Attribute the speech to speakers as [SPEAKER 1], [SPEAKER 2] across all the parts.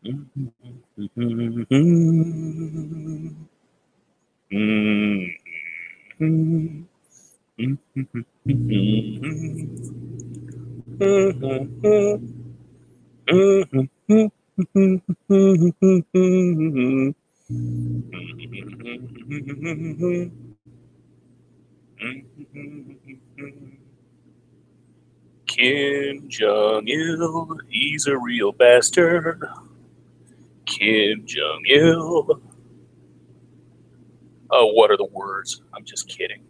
[SPEAKER 1] Kim Jong-il, he's a real bastard. Kim Jong-il. Oh, what are the words? I'm just kidding.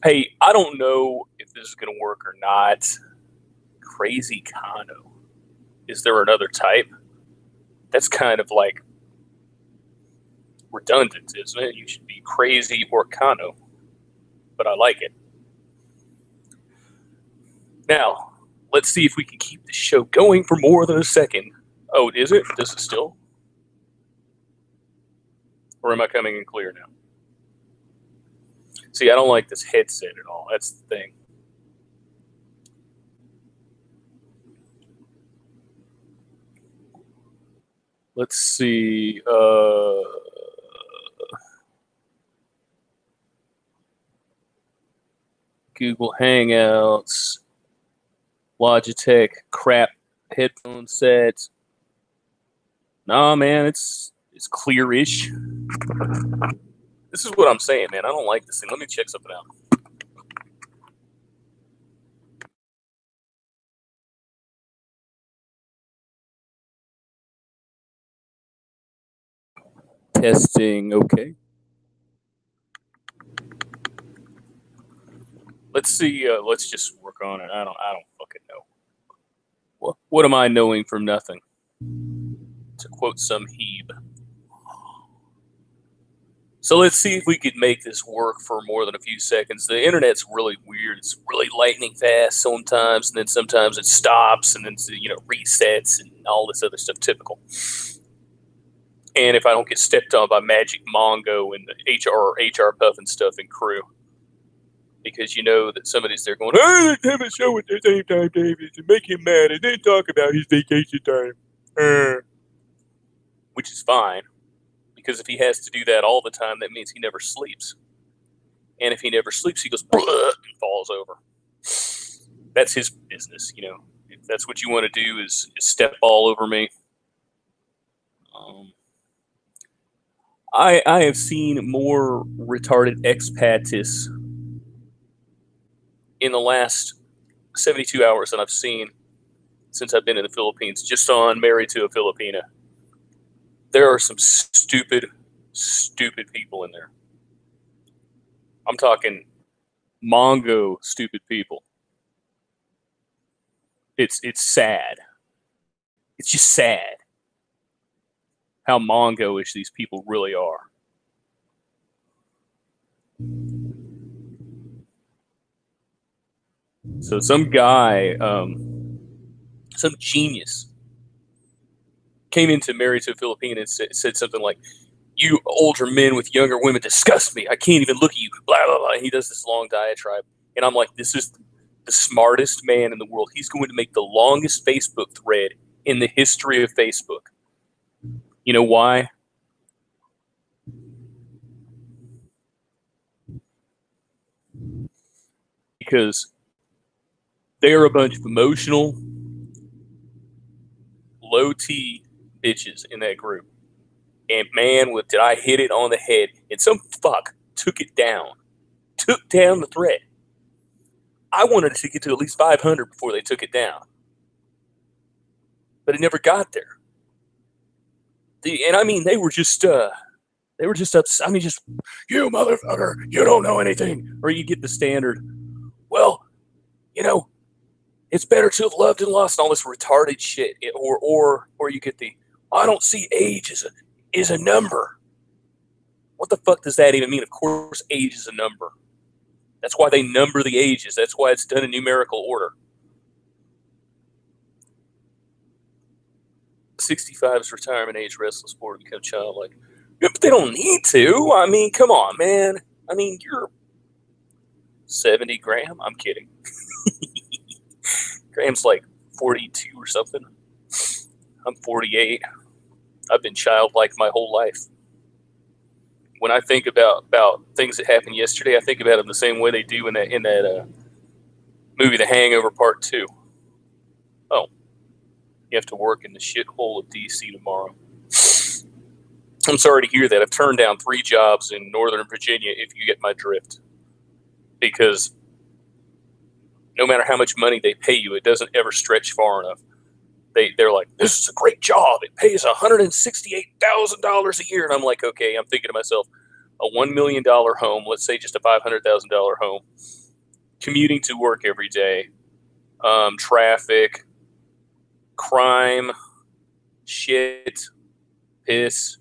[SPEAKER 1] Hey, I don't know if this is going to work or not. Crazy Kano. Is there another type? That's kind of like redundant, isn't it? You should be crazy or Kano. But I like it. Now, let's see if we can keep the show going for more than a second. Oh, is it? Does it still? Or am I coming in clear now? See, I don't like this headset at all. That's the thing. Let's see. Google Hangouts, Logitech, crap headphone sets. Nah, man, it's clear-ish. This is what I'm saying, man. I don't like this thing. Let me check something out. Testing, okay. Let's see. Let's just work on it. I don't fucking know. What am I knowing from nothing? To quote some Hebe. So let's see if we could make this work for more than a few seconds. The internet's really weird. It's really lightning fast sometimes, and then sometimes it stops, and then resets and all this other stuff. Typical. And if I don't get stepped on by Magic Mongo and the HR Puffin stuff and crew, because you know that somebody's there going, "Oh, let's have a show at the same time, David, to make him mad, and then talk about his vacation time," which is fine, because if he has to do that all the time, that means he never sleeps. And if he never sleeps, he goes and falls over. That's his business, you know. If that's what you want to do is step all over me. I have seen more retarded expats in the last 72 hours than I've seen since I've been in the Philippines, just on Married to a Filipina. There are some stupid people in there. I'm talking Mongo stupid people. It's sad. It's just sad how Mongo-ish these people really are. So some guy, some genius, came into Married to a Filipina and said something like, "You older men with younger women disgust me. I can't even look at you." Blah, blah, blah. He does this long diatribe. And I'm like, this is the smartest man in the world. He's going to make the longest Facebook thread in the history of Facebook. You know why? Because they're a bunch of emotional, low-T bitches in that group. And man, did I hit it on the head. And some fuck took it down. Took down the thread. I wanted to get to at least 500 before they took it down. But it never got there. And I mean, they were just upset. I mean, just, "You motherfucker, you don't know anything." Or you get the standard, "Well, you know, it's better to have loved and lost," and all this retarded shit. Or you get the, "I don't see age as a number." What the fuck does that even mean? Of course, age is a number. That's why they number the ages. That's why it's done in numerical order. 65 is retirement age, restless, bored, become childlike. Yeah, but they don't need to. I mean, come on, man. I mean, you're 70, Graham. I'm kidding. Graham's like 42 or something. I'm 48. I've been childlike my whole life. When I think about things that happened yesterday, I think about them the same way they do in that movie, The Hangover Part 2. Oh, you have to work in the shithole of D.C. tomorrow. I'm sorry to hear that. I've turned down 3 jobs in Northern Virginia, if you get my drift. Because no matter how much money they pay you, it doesn't ever stretch far enough. They're like, this is a great job. It pays $168,000 a year. And I'm like, okay, I'm thinking to myself, a $1 million home, let's say just a $500,000 home, commuting to work every day, traffic, crime, shit, piss.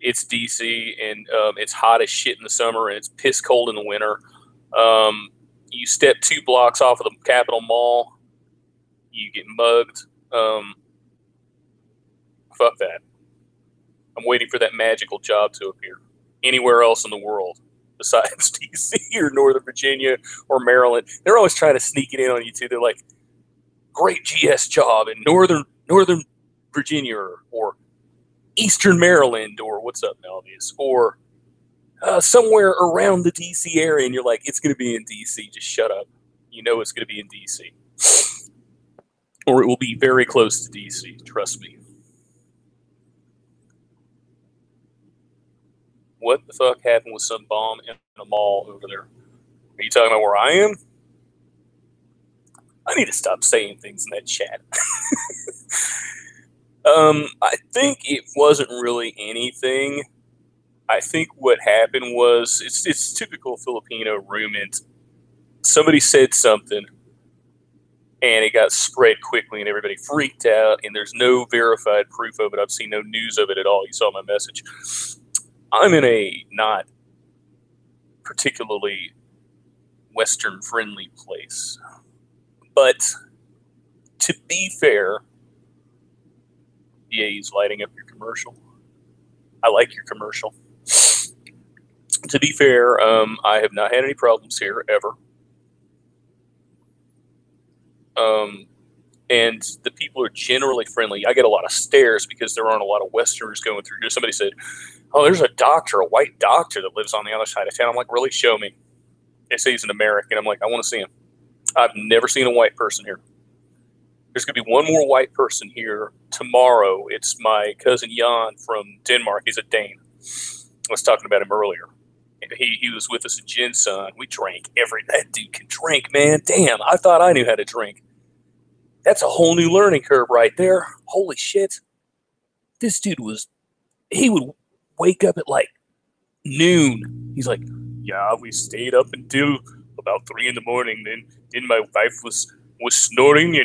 [SPEAKER 1] It's DC, and it's hot as shit in the summer, and it's piss cold in the winter. You step 2 blocks off of the Capitol Mall, you get mugged. Fuck that. I'm waiting for that magical job to appear anywhere else in the world besides DC or Northern Virginia or Maryland. They're always trying to sneak it in on you too. They're like, great GS job in Northern Virginia or Eastern Maryland, or what's up nowadays, or somewhere around the DC area, and you're like, it's going to be in DC. Just shut up. You know it's going to be in DC. Or it will be very close to DC. Trust me. What the fuck happened with some bomb in a mall over there? Are you talking about where I am? I need to stop saying things in that chat. I think it wasn't really anything. I think what happened was it's typical Filipino roommate. Somebody said something, and it got spread quickly, and everybody freaked out, and there's no verified proof of it. I've seen no news of it at all. You saw my message. I'm in a not particularly Western-friendly place. But to be fair, yeah, he's lighting up your commercial. I like your commercial. To be fair, I have not had any problems here ever. And the people are generally friendly. I get a lot of stares because there aren't a lot of Westerners going through here. Somebody said, oh, there's a white doctor that lives on the other side of town. I'm like, really? Show me. They say he's an American. I'm like, I want to see him. I've never seen a white person here. There's going to be one more white person here tomorrow. It's my cousin Jan from Denmark. He's a Dane. I was talking about him earlier. He was with us at Jinsun. We drank that dude can drink, man. Damn, I thought I knew how to drink. That's a whole new learning curve right there. Holy shit. This dude he would wake up at like noon. He's like, yeah, we stayed up until about 3 a.m. Then my wife was snoring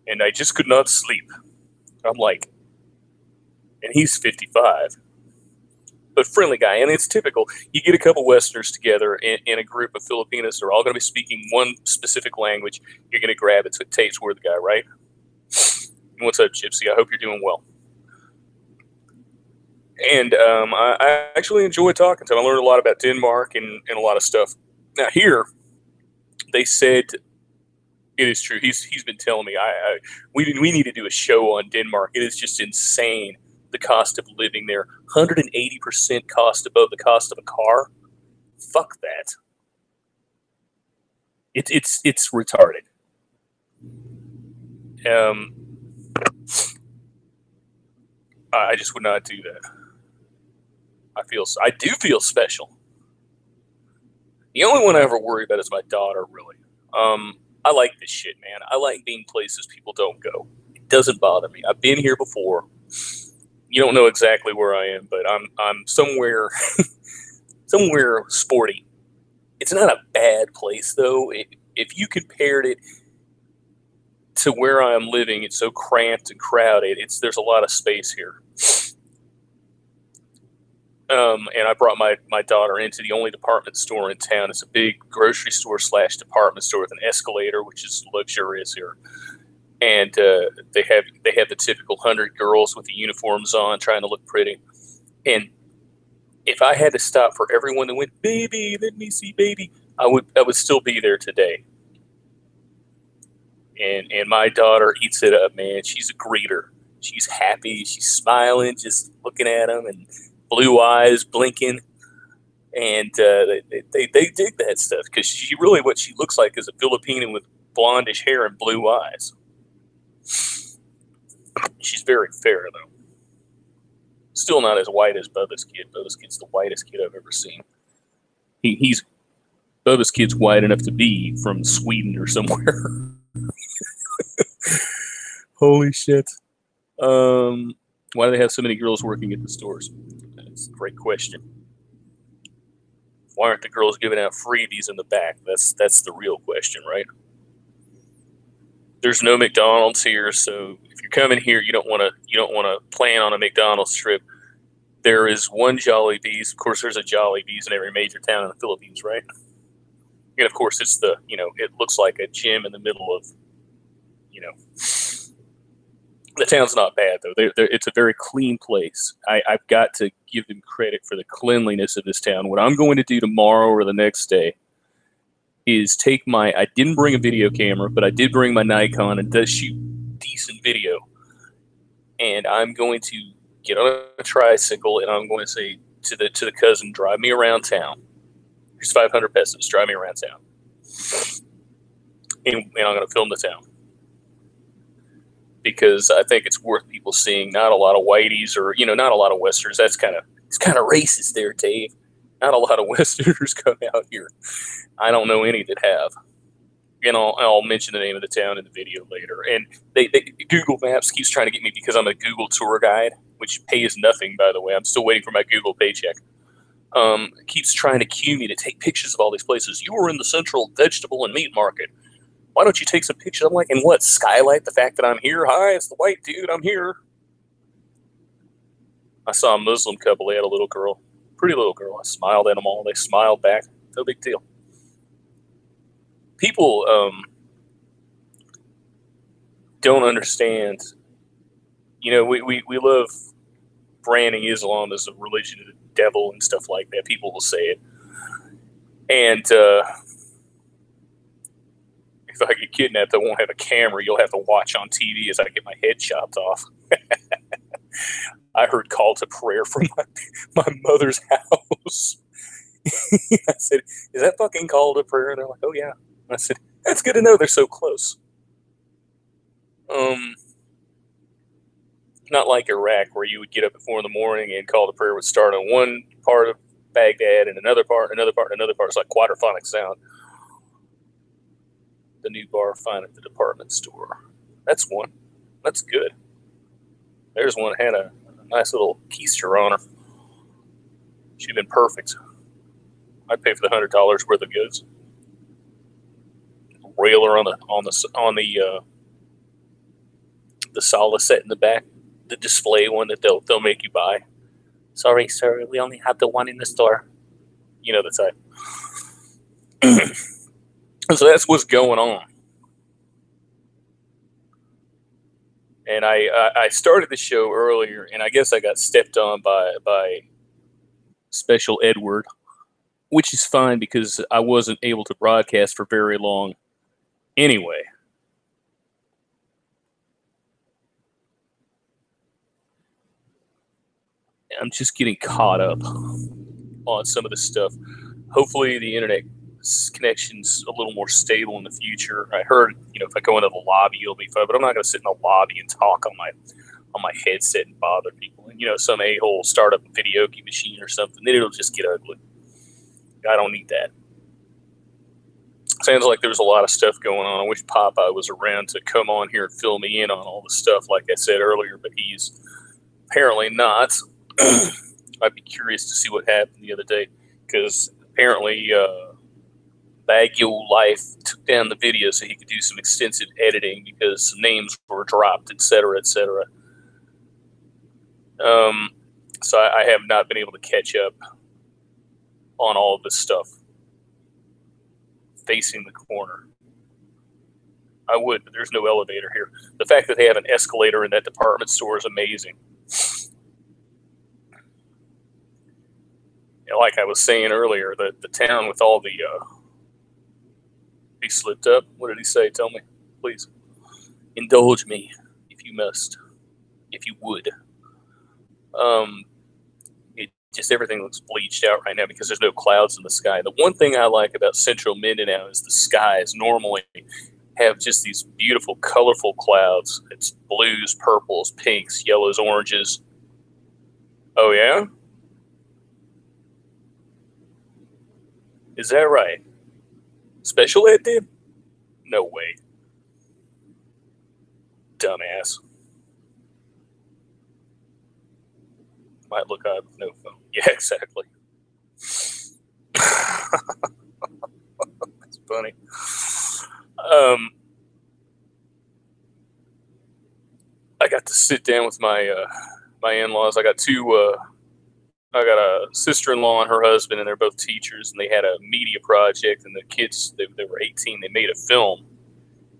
[SPEAKER 1] and I just could not sleep. I'm like, and he's 55. But friendly guy, and it's typical. You get a couple Westerners together in a group of Filipinos. They're all going to be speaking one specific language. You're going to grab it so it takes word the guy, right? What's up, Gypsy? I hope you're doing well. And I actually enjoy talking to him. I learned a lot about Denmark and a lot of stuff. Now here, they said it is true. He's been telling me we need to do a show on Denmark. It is just insane. The cost of living there, 180% cost above the cost of a car. Fuck that. It's retarded. I just would not do that. I do feel special. The only one I ever worry about is my daughter. Really, I like this shit, man. I like being places people don't go. It doesn't bother me. I've been here before. You don't know exactly where I am, but I'm somewhere somewhere sporty. It's not a bad place though. If you compared it to where I am living, it's so cramped and crowded. There's a lot of space here. And I brought my daughter into the only department store in town. It's a big grocery store / department store with an escalator, which is luxurious here. And they have the typical 100 girls with the uniforms on, trying to look pretty. And if I had to stop for everyone that went, baby, let me see, baby, I would still be there today. And my daughter eats it up, man. She's a greeter. She's happy. She's smiling, just looking at him, and blue eyes blinking. And they dig that stuff because what she looks like is a Filipino with blondish hair and blue eyes. She's very fair, though. Still not as white as Bubba's kid. Bubba's kid's the whitest kid I've ever seen. Bubba's kid's white enough to be from Sweden or somewhere. Holy shit. Why do they have so many girls working at the stores? That's a great question. Why aren't the girls giving out freebies in the back? That's the real question, right? There's no McDonald's here, so if you're coming here, you don't want to plan on a McDonald's trip. There is one Jollibee's. Of course, there's a Jollibee's in every major town in the Philippines, right? And of course, it's it looks like a gym in the middle of, the town's not bad though. It's a very clean place. I've got to give them credit for the cleanliness of this town. What I'm going to do tomorrow or the next day is I didn't bring a video camera, but I did bring my Nikon and does shoot decent video. And I'm going to get on a tricycle and I'm going to say to the cousin, drive me around town. Here's 500 pesos. Drive me around town. And I'm going to film the town. Because I think it's worth people seeing. Not a lot of whiteys or, not a lot of Westerners. It's kind of racist there, Dave. Not a lot of Westerners come out here. I don't know any that have. And I'll mention the name of the town in the video later. And Google Maps keeps trying to get me because I'm a Google tour guide, which pays nothing, by the way. I'm still waiting for my Google paycheck. Keeps trying to cue me to take pictures of all these places. You were in the Central Vegetable and Meat Market. Why don't you take some pictures? I'm like, and what? Skylight the fact that I'm here? Hi, it's the white dude. I'm here. I saw a Muslim couple. They had a little girl. Pretty little girl. I smiled at them all. They smiled back. No big deal. People don't understand. We love branding Islam as a religion of the devil and stuff like that. People will say it. And if I get kidnapped, I won't have a camera. You'll have to watch on TV as I get my head chopped off. I heard call to prayer from my mother's house. I said, is that fucking call to prayer? And they're like, oh, yeah. And I said, that's good to know. They're so close. Not like Iraq, where you would get up at 4 a.m. and call to prayer would start on one part of Baghdad and another part. It's like quadraphonic sound. The new bar found at the department store. That's one. That's good. There's one that had a nice little keister on her. She'd been perfect. I'd pay for the $100 worth of goods. Railer on the Sala set in the back, the display one that they'll make you buy. Sorry, sir, we only have the one in the store. You know the type. So that's what's going on. And I started the show earlier, and I guess I got stepped on by Special Edward, which is fine because I wasn't able to broadcast for very long anyway. I'm just getting caught up on some of the stuff. Hopefully the internet connection's a little more stable in the future. I heard, if I go into the lobby, it'll be fun, but I'm not going to sit in the lobby and talk on my headset and bother people. And, some a-hole start up a video machine or something, then it'll just get ugly. I don't need that. Sounds like there's a lot of stuff going on. I wish Popeye was around to come on here and fill me in on all the stuff, like I said earlier, but he's apparently not. I'd be curious to see what happened the other day, because apparently Baguio Life took down the video so he could do some extensive editing because some names were dropped, etc., etc. So I have not been able to catch up on all of this stuff. Facing the corner. I would, but there's no elevator here. The fact that they have an escalator in that department store is amazing. Like I was saying earlier, the town with all the he slipped up. What did he say? Tell me, please. Indulge me, if you must. if you would. It just everything looks bleached out right now because there's no clouds in the sky. The one thing I like about central Mindanao is the skies normally have just these beautiful, colorful clouds. It's blues, purples, pinks, yellows, oranges. Oh, yeah? Is that right? Special ed did? No way. Dumbass. Might look up with no phone. Yeah, exactly. That's funny. I got to sit down with my my in-laws. I got I got a sister-in-law and her husband, and they're both teachers, and they had a media project, and the kids, they were 18, they made a film,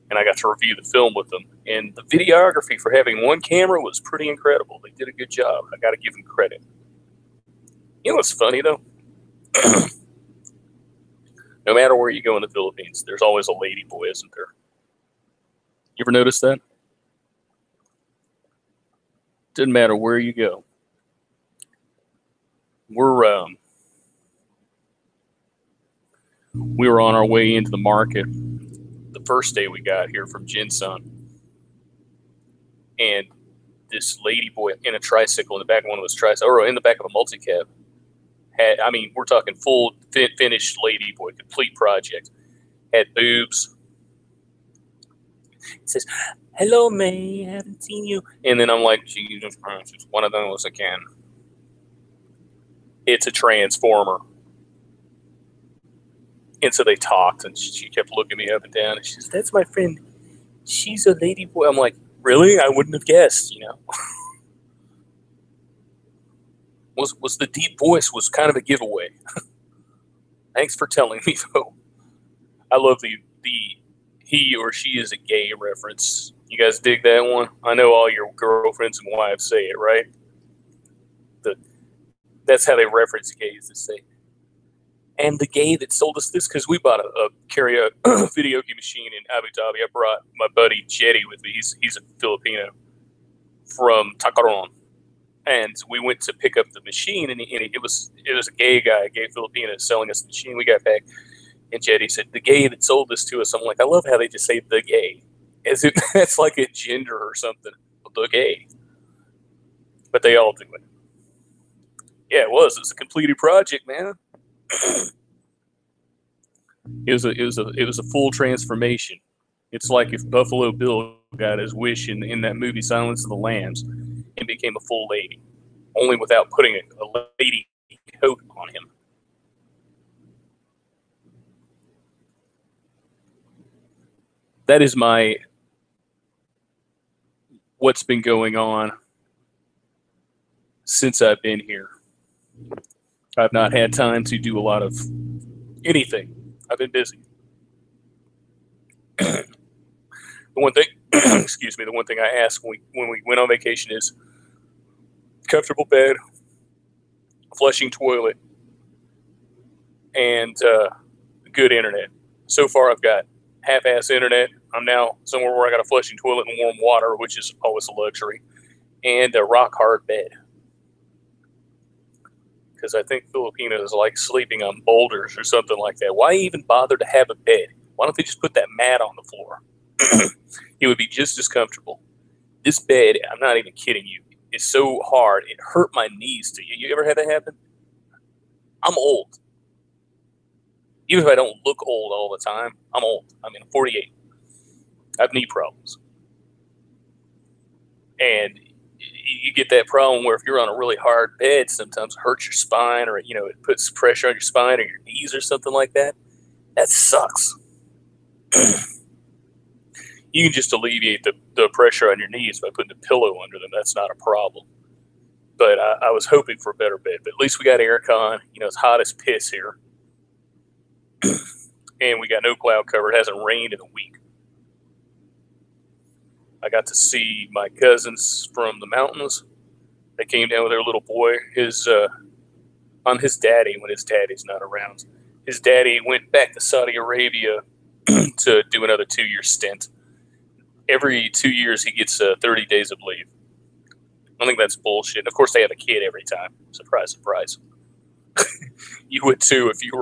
[SPEAKER 1] and I got to review the film with them. And the videography for having one camera was pretty incredible. They did a good job. I got to give them credit. You know what's funny, though? No matter where you go in the Philippines, there's always a lady boy, isn't there? You ever notice that? Doesn't matter where you go. We were on our way into the market the first day we got here from Jinsan, and this lady boy in a tricycle in the back of one of those tricycles, or in the back of a multicab, had, I mean, we're talking full finished lady boy, complete project, had boobs. It says, "Hello, May, I haven't seen you." And then I'm like, Jesus Christ, it's one of those again. It's a transformer. And so they talked, and she kept looking me up and down. And she says, "That's my friend. She's a lady boy." I'm like, really? I wouldn't have guessed, you know. was the deep voice was kind of a giveaway. Thanks for telling me, though. I love the he or she is a gay reference. You guys dig that one? I know all your girlfriends and wives say it, right? That's how they reference gays. They say, "And the gay that sold us this," because we bought a karaoke machine in Abu Dhabi. I brought my buddy Jetty with me. He's a Filipino from Tacloban, and we went to pick up the machine, and it was a gay guy, a gay Filipino, selling us the machine. We got back, and Jetty said, "The gay that sold this to us." I'm like, I love how they just say "the gay," as if that's like a gender or something. The gay, but they all do it. Yeah, it was. It's a completed project, man. It was a full transformation. It's like if Buffalo Bill got his wish in that movie Silence of the Lambs and became a full lady, only without putting a lady coat on him. That is what's been going on since I've been here. I've not had time to do a lot of anything. I've been busy. The one thing, excuse me, the one thing I ask when we went on vacation is comfortable bed, flushing toilet, and good internet. So far, I've got half-ass internet. I'm now somewhere where I got a flushing toilet and warm water, which is always a luxury, and a rock-hard bed. Because I think Filipinos like sleeping on boulders or something like that. Why even bother to have a bed? Why don't they just put that mat on the floor? It would be just as comfortable. This bed, I'm not even kidding you, is so hard. It hurt my knees. You ever had that happen? I'm old. Even if I don't look old all the time, I'm old. I mean, I'm 48. I have knee problems. And you get that problem where if you're on a really hard bed, sometimes it hurts your spine, or, it puts pressure on your spine or your knees or something like that. That sucks. You can just alleviate the pressure on your knees by putting a pillow under them. That's not a problem. But I was hoping for a better bed. But at least we got aircon. It's hot as piss here. And we got no cloud cover. It hasn't rained in a week. I got to see my cousins from the mountains. They came down with their little boy. On his daddy, when his daddy's not around. His daddy went back to Saudi Arabia to do another 2-year stint. Every 2 years, he gets 30 days of leave. I think that's bullshit. And of course, they have a kid every time. Surprise, surprise. You would too if you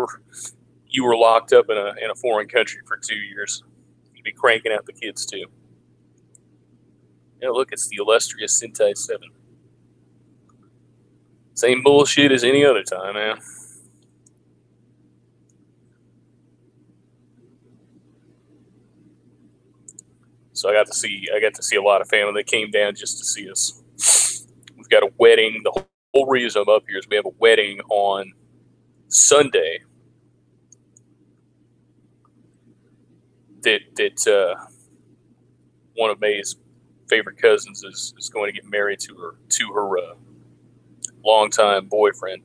[SPEAKER 1] were locked up in a foreign country for 2 years. You'd be cranking out the kids too. Look, it's the illustrious Sentai 7. Same bullshit as any other time, man. So I got to see a lot of family that came down just to see us. We've got a wedding. The whole reason I'm up here is we have a wedding on Sunday. That one of May's favorite cousins is going to get married to her longtime boyfriend.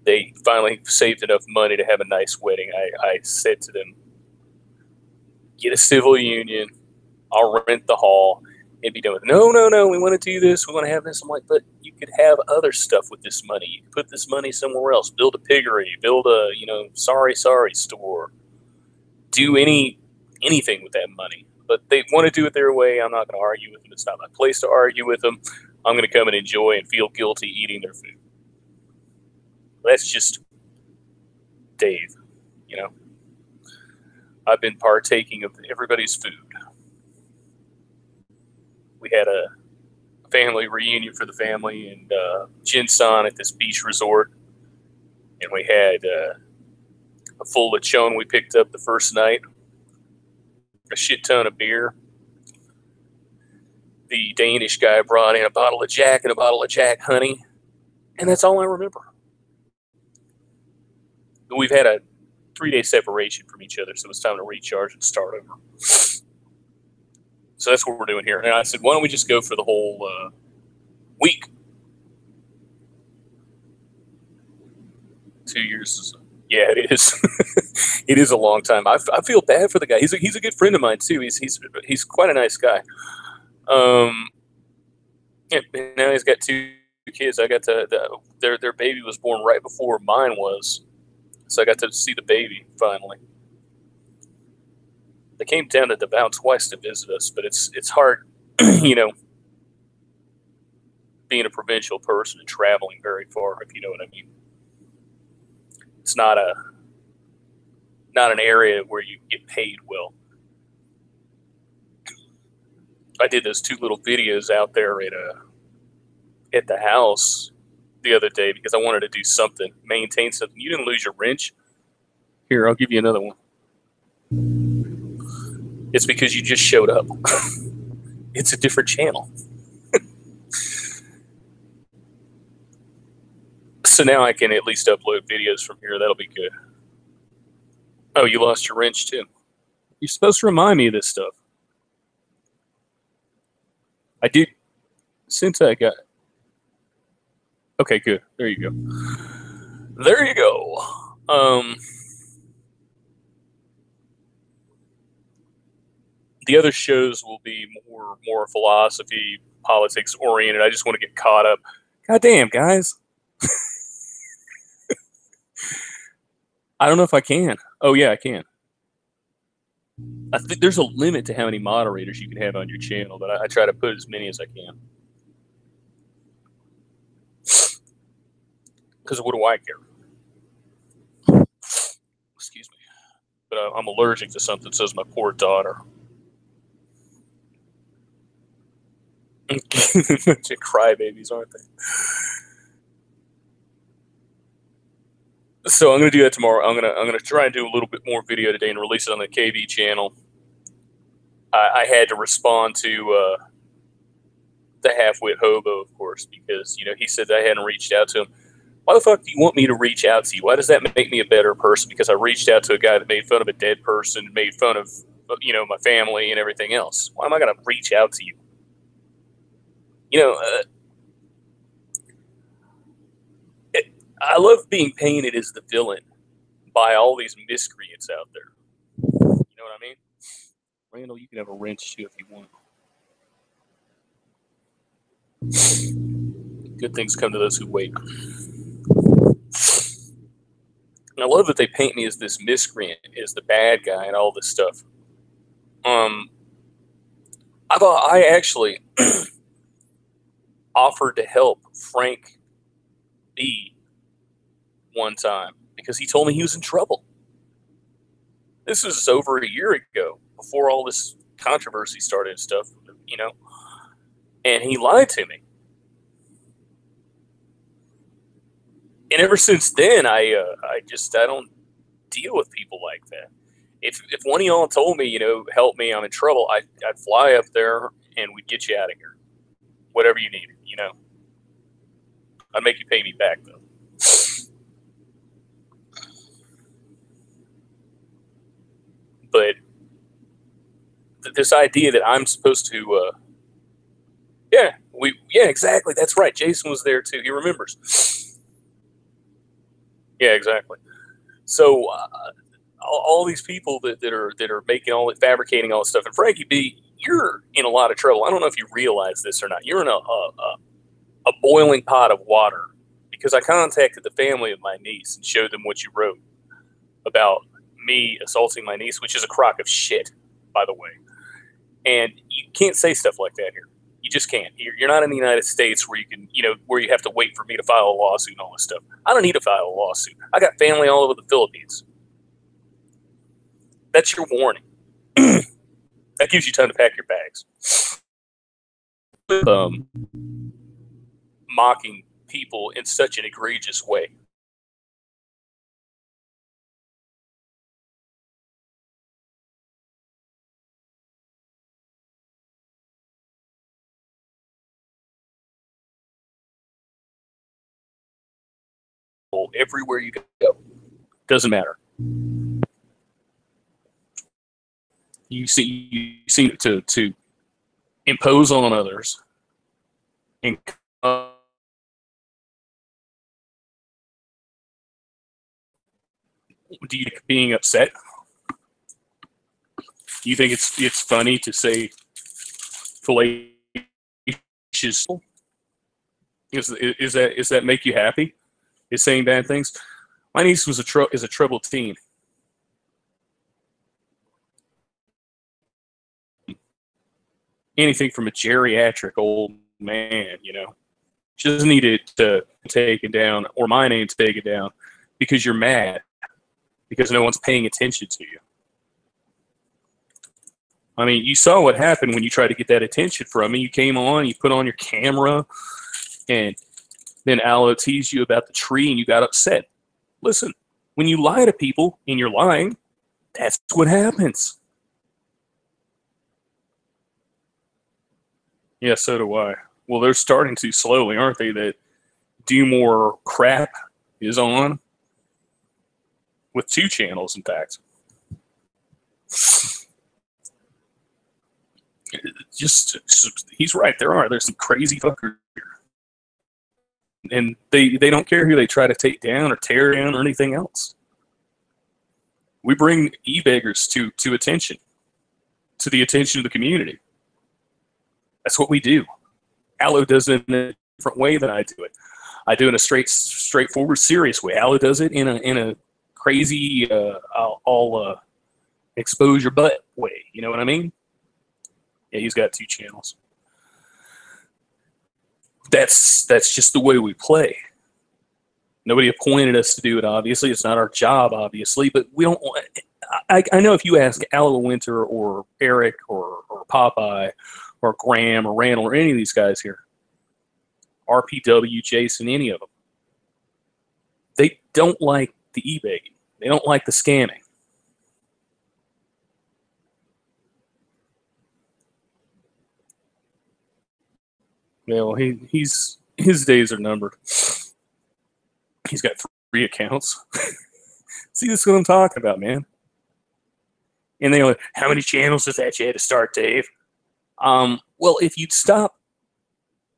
[SPEAKER 1] They finally saved enough money to have a nice wedding. I said to them, get a civil union, I'll rent the hall, and be done with it. No, we want to do this, we want to have this. I'm like, but you could have other stuff with this money. You could put this money somewhere else. Build a piggery, build a, sorry store. Do anything with that money. But they want to do it their way. I'm not going to argue with them. It's not my place to argue with them. I'm going to come and enjoy and feel guilty eating their food. That's just Dave, I've been partaking of everybody's food. We had a family reunion for the family and Jinsan at this beach resort. And we had a full lechon we picked up the first night, a shit ton of beer. The Danish guy brought in a bottle of Jack and a bottle of Jack honey, and that's all I remember. We've had a 3-day separation from each other, so it's time to recharge and start over. So that's what we're doing here. And I said, why don't we just go for the whole week? 2 years. Yeah, it is. It is a long time. I feel bad for the guy. He's a good friend of mine too. He's quite a nice guy. Yeah, now he's got 2 kids. I got their baby was born right before mine was, so I got to see the baby finally. They came down to Davao twice to visit us, but it's hard, being a provincial person and traveling very far, if you know what I mean. It's not an area where you get paid well. I did those 2 little videos out there at the house the other day because I wanted to do something, maintain something. You didn't lose your wrench? Here, I'll give you another one. It's because you just showed up. It's a different channel. So now I can at least upload videos from here. That'll be good. Oh, you lost your wrench too. You're supposed to remind me of this stuff. I did. Since I got. Okay, good. There you go. There you go. The other shows will be more philosophy, politics oriented. I just want to get caught up. God damn, guys. I don't know if I can. Oh, yeah, I can. I think there's a limit to how many moderators you can have on your channel, but I try to put as many as I can. Because what do I care? Excuse me. But I'm allergic to something, says my poor daughter. Bunch of crybabies, aren't they? So I'm gonna do that tomorrow. I'm gonna try and do a little bit more video today and release it on the KV channel. I had to respond to the half-wit hobo, of course, because he said that I hadn't reached out to him. Why the fuck do you want me to reach out to you? Why does that make me a better person? Because I reached out to a guy that made fun of a dead person, made fun of my family and everything else. Why am I gonna reach out to you? I love being painted as the villain by all these miscreants out there. You know what I mean? Randall, you can have a wrench too if you want. Good things come to those who wait. And I love that they paint me as this miscreant, as the bad guy and all this stuff. I actually offered to help Frank B one time because he told me he was in trouble. This was over a year ago, before all this controversy started and stuff, you know, and he lied to me. And ever since then, I don't deal with people like that. If one of y'all told me, help me, I'm in trouble, I'd fly up there and we'd get you out of here. Whatever you needed, I'd make you pay me back, though. But this idea that I'm supposed to, yeah, exactly. That's right. Jason was there too. He remembers. Yeah, exactly. So all these people that are making fabricating all this stuff, and Frankie B, you're in a lot of trouble. I don't know if you realize this or not. You're in a boiling pot of water because I contacted the family of my niece and showed them what you wrote about me assaulting my niece, which is a crock of shit, by the way. And you can't say stuff like that here. You just can't. You're not in the United States where you can, where you have to wait for me to file a lawsuit and all this stuff. I don't need to file a lawsuit. I got family all over the Philippines. That's your warning. That gives you time to pack your bags. Mocking people in such an egregious way. Everywhere you go, doesn't matter. You seem to impose on others and do you like being upset? Do you think it's funny to say fallacious? Is that make you happy? Is saying bad things? My niece is a troubled teen. Anything from a geriatric old man, She doesn't need it to take it down or my name to take it down because you're mad because no one's paying attention to you. I mean, you saw what happened when you tried to get that attention from me. You came on, you put on your camera, and then Aloe teased you about the tree and you got upset. Listen, when you lie to people and you're lying, that's what happens. Yeah, so do I. Well, they're starting to slowly, aren't they? That Do More Crap is on with 2 channels, in fact. He's right. There's some crazy fuckers here. And they don't care who they try to take down or tear down or anything else. We bring e-beggars to attention, to the attention of the community. That's what we do. Aloe does it in a different way than I do it. I do it in a straightforward, serious way. Aloe does it in a crazy, I'll expose your butt way. You know what I mean? Yeah, he's got 2 channels. That's just the way we play. Nobody appointed us to do it, obviously. It's not our job, obviously. But we don't. I know if you ask Aloe Winter or Eric or Popeye or Graham or Randall or any of these guys here, RPW, Jason, any of them, they don't like the e-begging. They don't like the scamming. Yeah, well, his days are numbered. He's got 3 accounts. See, this is what I'm talking about, man. And they go, how many channels does that you had to start, Dave? Well, if you'd stop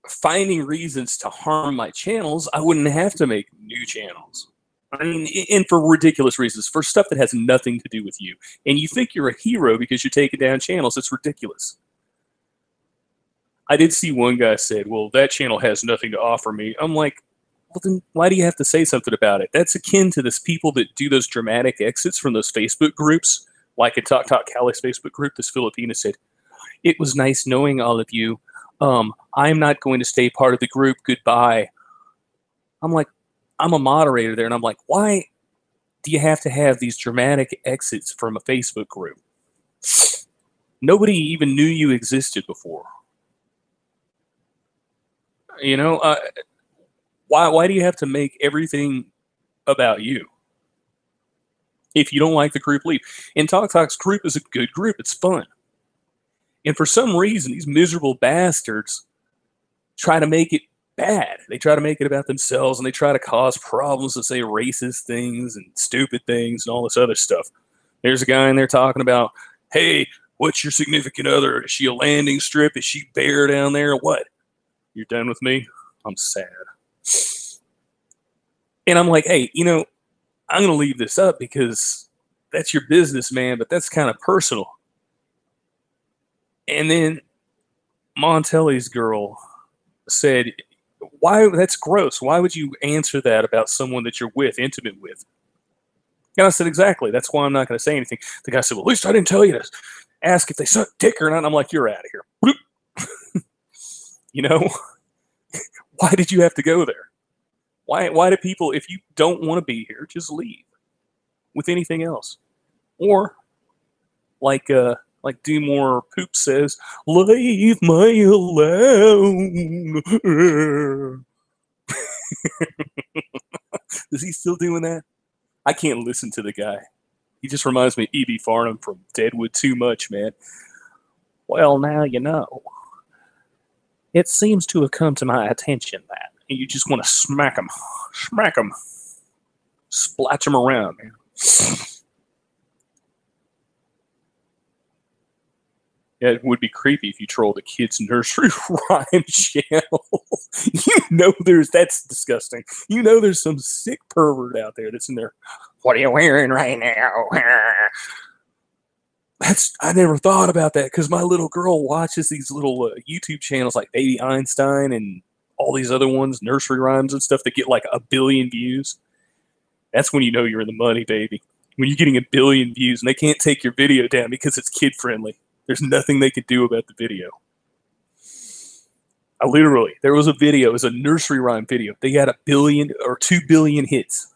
[SPEAKER 1] finding reasons to harm my channels, I wouldn't have to make new channels. I mean, and for ridiculous reasons, for stuff that has nothing to do with you. And you think you're a hero because you're taking down channels. It's ridiculous. I did see one guy said, well, that channel has nothing to offer me. I'm like, well, then why do you have to say something about it? That's akin to this people that do those dramatic exits from those Facebook groups, like in Talk Cali's Facebook group. This Filipina said, it was nice knowing all of you. I'm not going to stay part of the group. Goodbye. I'm like, I'm a moderator there, and I'm like, why do you have to have these dramatic exits from a Facebook group? Nobody even knew you existed before. You know, why do you have to make everything about you? If you don't like the group, leave. And Talk's group is a good group. It's fun. And for some reason, these miserable bastards try to make it bad. They try to make it about themselves, and they try to cause problems and say racist things and stupid things and all this other stuff. There's a guy in there talking about, hey, what's your significant other? Is she a landing strip? Is she bare down there? What? You're done with me? I'm sad. And I'm like, hey, you know, I'm going to leave this up because that's your business, man, but that's kind of personal. And then Montelli's girl said, why? That's gross. Why would you answer that about someone that you're with, intimate with? And I said, exactly. That's why I'm not going to say anything. The guy said, well, at least I didn't tell you to ask if they suck dick or not. And I'm like, you're out of here. You know, why did you have to go there? Why do people, if you don't want to be here, just leave with anything else? Or like Dumore Poop says, leave me alone. Is he still doing that? I can't listen to the guy. He just reminds me of E.B. Farnham from Deadwood too much, man. Well, now you know. It seems to have come to my attention that you just want to smack him, splatch him around, man. Yeah, it would be creepy if you trolled a kid's nursery rhyme channel. You know that's disgusting. You know there's some sick pervert out there that's in there. What are you wearing right now? I never thought about that because my little girl watches these little YouTube channels like Baby Einstein and all these other ones, nursery rhymes and stuff that get like 1 billion views. That's when you know you're in the money, baby. When you're getting 1 billion views and they can't take your video down because it's kid friendly. There's nothing they could do about the video. There was a video, it was a nursery rhyme video. They had 1 billion or 2 billion hits.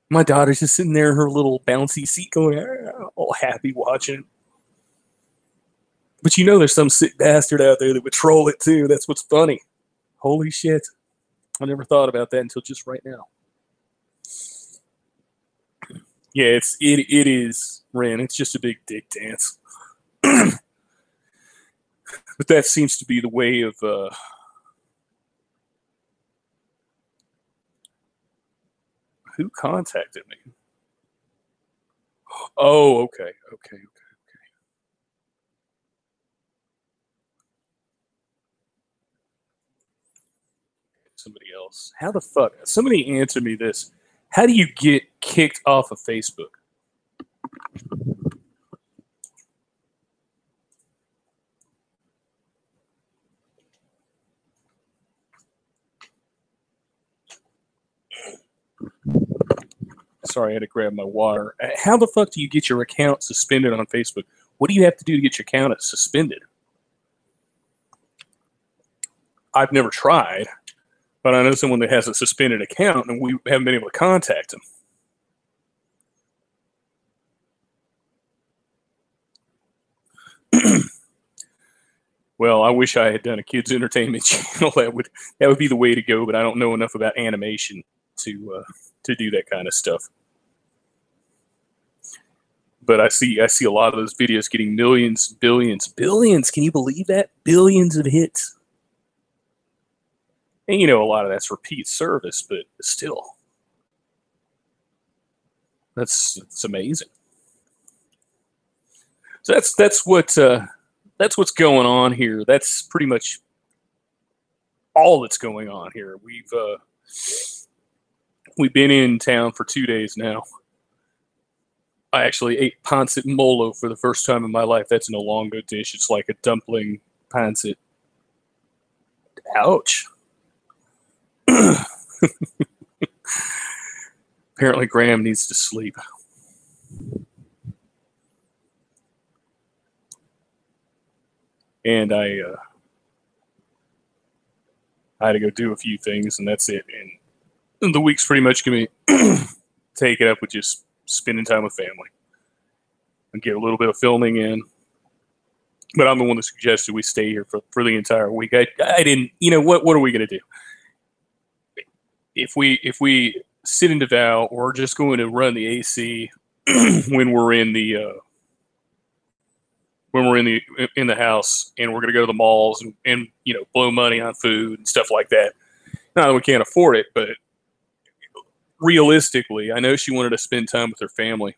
[SPEAKER 1] My daughter's just sitting there in her little bouncy seat going, all happy watching. But you know there's some sick bastard out there that would troll it too. That's what's funny. Holy shit. I never thought about that until just right now. Yeah, it is, Ren. It's just a big dick dance. But that seems to be the way of who contacted me? Oh, okay. Somebody else. How the fuck? Somebody answer me this. How do you get kicked off of Facebook? Sorry, I had to grab my water. How the fuck do you get your account suspended on Facebook? What do you have to do to get your account suspended? I've never tried, but I know someone that has a suspended account, and we haven't been able to contact them. Well, I wish I had done a kids entertainment channel. That would be the way to go. But I don't know enough about animation to do that kind of stuff. But I see a lot of those videos getting millions, billions. Can you believe that? Billions of hits. And you know a lot of that's repeat service, but still, that's amazing. So that's what's going on here. That's pretty much all that's going on here. We've been in town for 2 days now. I actually ate pancit molo for the first time in my life. That's an Olongo dish. It's like a dumpling pancit. Ouch. Apparently Graham needs to sleep. and I had to go do a few things, and that's it. And the week's pretty much going to be taken up with just spending time with family and get a little bit of filming in. But I'm the one that suggested we stay here for the entire week. I didn't, what are we going to do? If we sit in Val, we're just going to run the AC when we're in the house, and we're going to go to the malls and blow money on food and stuff like that. Not that we can't afford it, but realistically, I know she wanted to spend time with her family.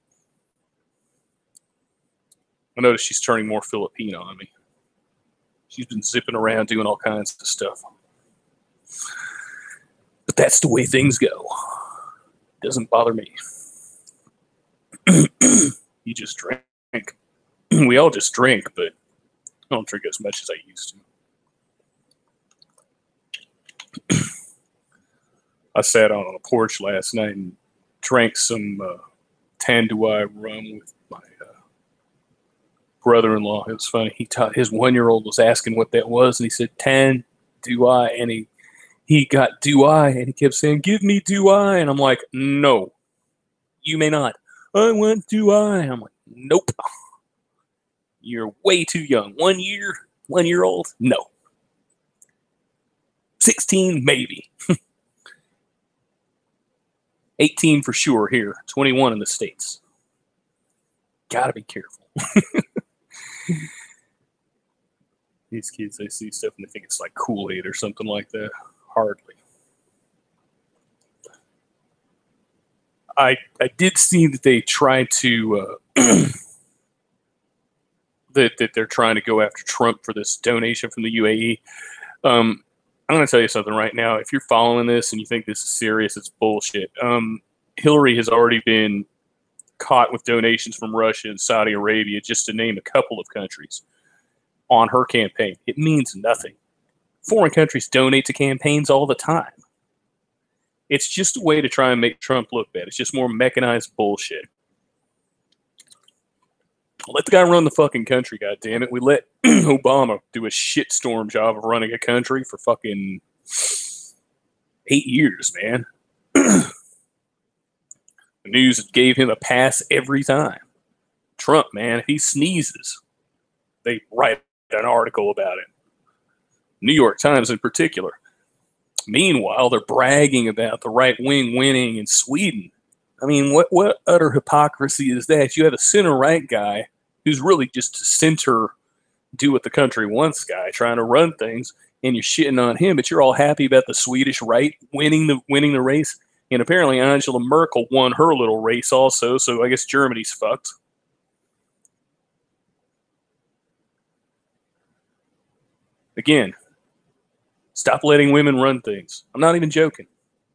[SPEAKER 1] I noticed she's turning more Filipino on me. She's been zipping around doing all kinds of stuff. But that's the way things go. Doesn't bother me. You just drink. We all just drink, but I don't drink as much as I used to. I sat on a porch last night and drank some Tanduay rum with my brother-in-law. It was funny. He taught his 1-year-old was asking what that was, and he said Tanduay, and he got Duai, and he kept saying, "Give me Duai," and I'm like, "No, you may not. I want Duai." I'm like, "Nope. You're way too young. 1-year-old? No. 16, maybe. 18 for sure here. 21 in the States. Gotta be careful." These kids, they see stuff and they think it's like Kool-Aid or something like that. Hardly. I did see that they tried to that they're trying to go after Trump for this donation from the UAE. I'm going to tell you something right now. If you're following this and you think this is serious, it's bullshit. Hillary has already been caught with donations from Russia and Saudi Arabia, just to name a couple of countries, on her campaign. It means nothing. Foreign countries donate to campaigns all the time. It's just a way to try and make Trump look bad. It's just more mechanized bullshit. Let the guy run the fucking country, goddammit. We let Obama do a shitstorm job of running a country for fucking 8 years, man. The news gave him a pass every time. Trump, man, if he sneezes, they write an article about it. New York Times in particular. Meanwhile, they're bragging about the right wing winning in Sweden. I mean, what utter hypocrisy is that? You have a center-right guy who's really just a center, do what the country wants guy trying to run things, and you're shitting on him, but you're all happy about the Swedish right winning the race. And apparently Angela Merkel won her little race also, so I guess Germany's fucked. Again, stop letting women run things. I'm not even joking.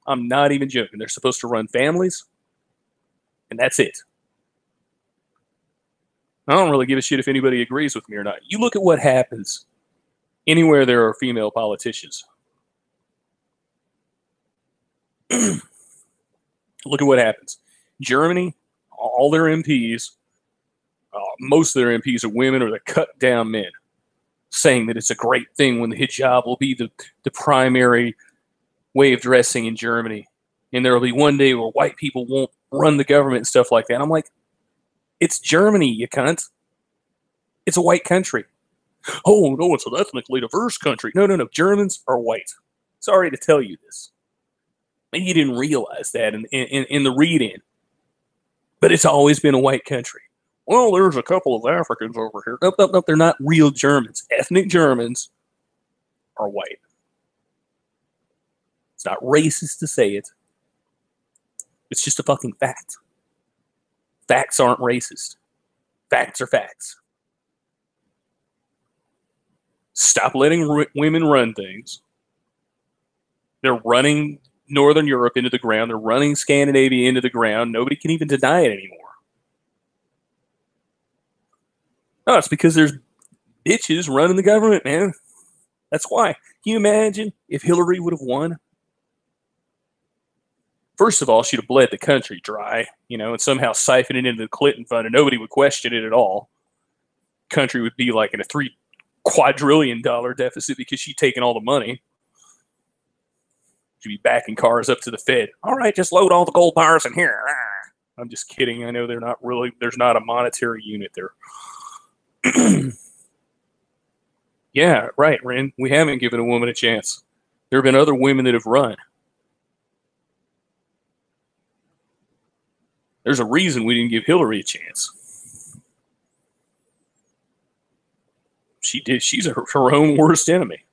[SPEAKER 1] I'm not even joking. They're supposed to run families, and that's it. I don't really give a shit if anybody agrees with me or not. You look at what happens anywhere there are female politicians. Look at what happens. Germany, all their MPs, most of their MPs are women or the cut down men, saying that it's a great thing when the hijab will be the primary way of dressing in Germany. And there will be one day where white people won't run the government and stuff like that. I'm like, it's Germany, you cunt. It's a white country. Oh, no, it's an ethnically diverse country. No. Germans are white. Sorry to tell you this. Maybe you didn't realize that in the read-in. But it's always been a white country. Well, there's a couple of Africans over here. Nope. They're not real Germans. Ethnic Germans are white. It's not racist to say it. It's just a fucking fact. Facts aren't racist. Facts are facts. Stop letting women run things. They're running Northern Europe into the ground. They're running Scandinavia into the ground. Nobody can even deny it anymore. No, it's because there's bitches running the government, man. That's why. Can you imagine if Hillary would have won? First of all, she'd have bled the country dry, and somehow siphoned it into the Clinton fund, and nobody would question it at all. Country would be like in a quadrillion-dollar deficit because she'd taken all the money. She'd be backing cars up to the Fed. All right, just load all the gold bars in here. I'm just kidding. I know they're not really, there's not a monetary unit there. Yeah, right, Ren. We haven't given a woman a chance. There have been other women that have run. There's a reason we didn't give Hillary a chance. She did. She's her own worst enemy.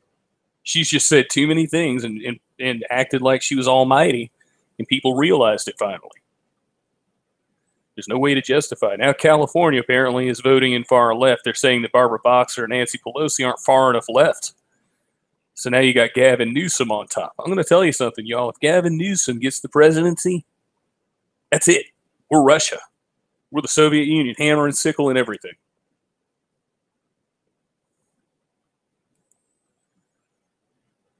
[SPEAKER 1] She's just said too many things and acted like she was almighty, and people realized it finally. There's no way to justify it. Now California apparently is voting in far left. They're saying that Barbara Boxer and Nancy Pelosi aren't far enough left. So now you got Gavin Newsom on top. I'm going to tell you something, y'all. If Gavin Newsom gets the presidency, that's it. We're Russia. We're the Soviet Union, hammer and sickle and everything.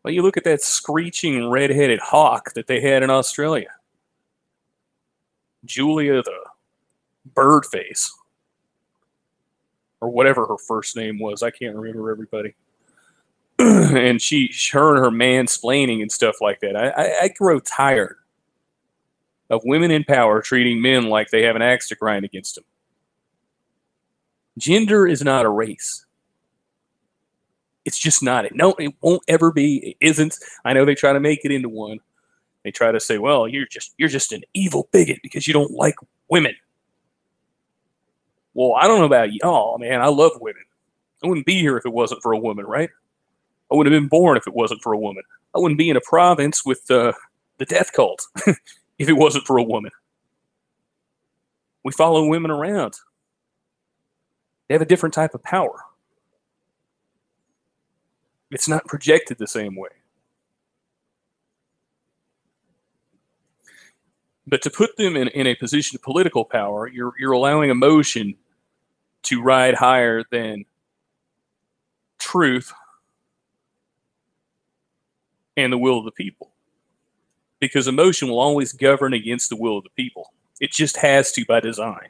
[SPEAKER 1] Well, you look at that screeching red-headed hawk that they had in Australia. Julia the bird face. Or whatever her first name was. I can't remember everybody. And her and her mansplaining and stuff like that. I grow tired of women in power treating men like they have an axe to grind against them. Gender is not a race. It's just not. It won't ever be. It isn't. I know they try to make it into one. They try to say, well, you're just an evil bigot because you don't like women. Well, I don't know about y'all, man. I love women. I wouldn't be here if it wasn't for a woman, right? I wouldn't have been born if it wasn't for a woman. I wouldn't be in a province with the death cult if it wasn't for a woman. We follow women around. They have a different type of power. It's not projected the same way. But to put them in a position of political power, you're allowing emotion to ride higher than truth and the will of the people. Because emotion will always govern against the will of the people. It just has to by design.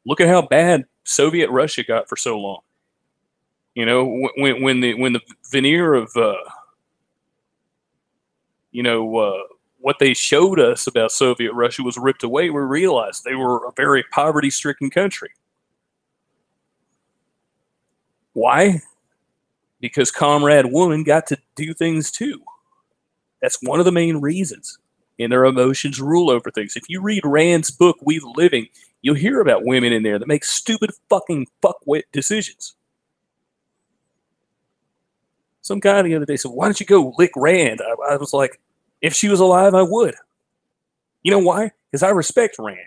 [SPEAKER 1] Look at how bad Soviet Russia got for so long. You know, when the veneer of what they showed us about Soviet Russia was ripped away, we realized they were a very poverty-stricken country. Why? Because Comrade Woman got to do things too. That's one of the main reasons. And their emotions rule over things. If you read Rand's book, We the Living, you'll hear about women in there that make stupid fucking fuckwit decisions. Some guy the other day said, why don't you go lick Rand? I was like, if she was alive, I would. You know why? Because I respect Rand.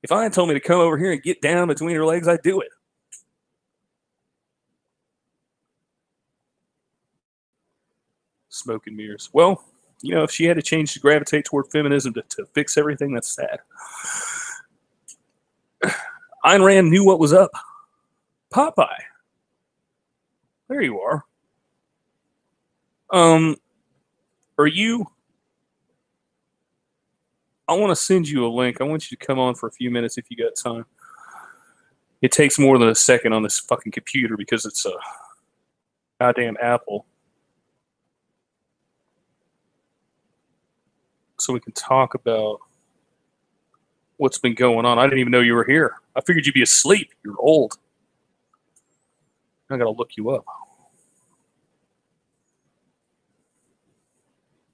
[SPEAKER 1] If Ian told me to come over here and get down between her legs, I'd do it. Smoke and mirrors. Well, you know, if she had to change to gravitate toward feminism to fix everything, that's sad. Ayn Rand knew what was up. Popeye. There you are. Are you... I want to send you a link. I want you to come on for a few minutes if you got time. It takes more than a second on this fucking computer because it's a goddamn Apple. So we can talk about what's been going on. I didn't even know you were here. I figured you'd be asleep. You're old. I gotta look you up.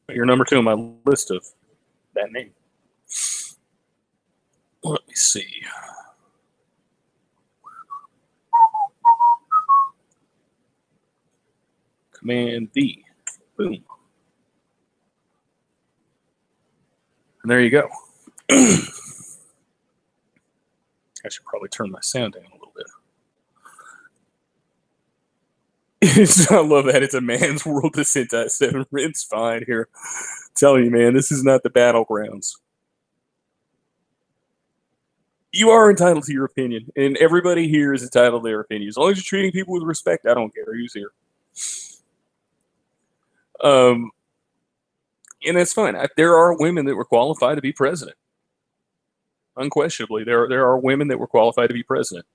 [SPEAKER 1] You're number 2 on my list of that name. Let me see. Command V. Boom. And there you go. I should probably turn my sound down a little bit. I love that. It's a man's world. The Sentai 7. It's fine here. I'm telling you, man, this is not the battlegrounds. You are entitled to your opinion, and everybody here is entitled to their opinion. As long as you're treating people with respect, I don't care who's here. And that's fine. There are women that were qualified to be president. Unquestionably, there are women that were qualified to be president.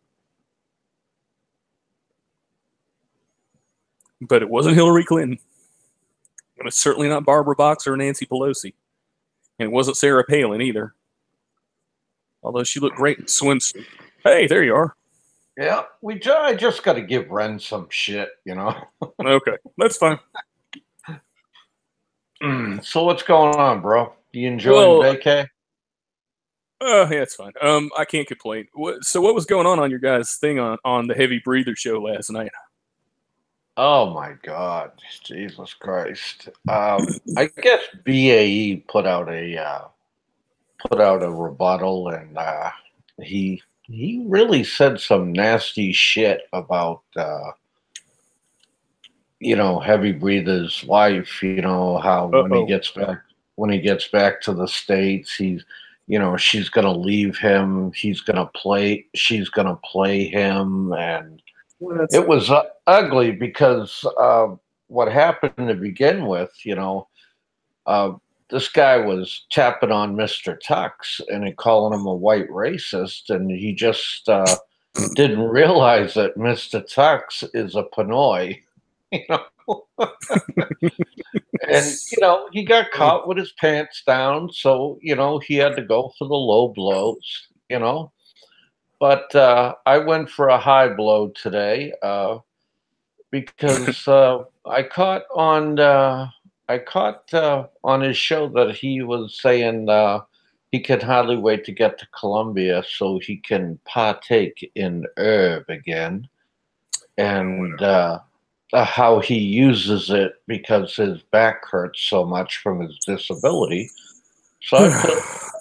[SPEAKER 1] But it wasn't Hillary Clinton. And it's certainly not Barbara Boxer or Nancy Pelosi. And it wasn't Sarah Palin either. Although she looked great in swimsuit. Hey, there you are.
[SPEAKER 2] Yeah, I just got to give Ren some shit,
[SPEAKER 1] Okay, that's fine.
[SPEAKER 2] So what's going on, bro? You enjoying vacay?
[SPEAKER 1] Yeah, it's fine. I can't complain. So what was going on your guys' thing on the Heavy Breather show last night?
[SPEAKER 2] Oh my God, Jesus Christ! I guess BAE put out a rebuttal, and he really said some nasty shit about Heavy Breather's wife. How when he gets back to the States, she's gonna leave him. She's gonna play him, and it was ugly because what happened to begin with, this guy was tapping on Mr. Tux and calling him a white racist, and he just didn't realize that Mr. Tux is a Pinoy, and he got caught with his pants down, so he had to go for the low blows, But I went for a high blow today because I caught on his show that he was saying he can hardly wait to get to Colombia so he can partake in herb again, and how he uses it because his back hurts so much from his disability. So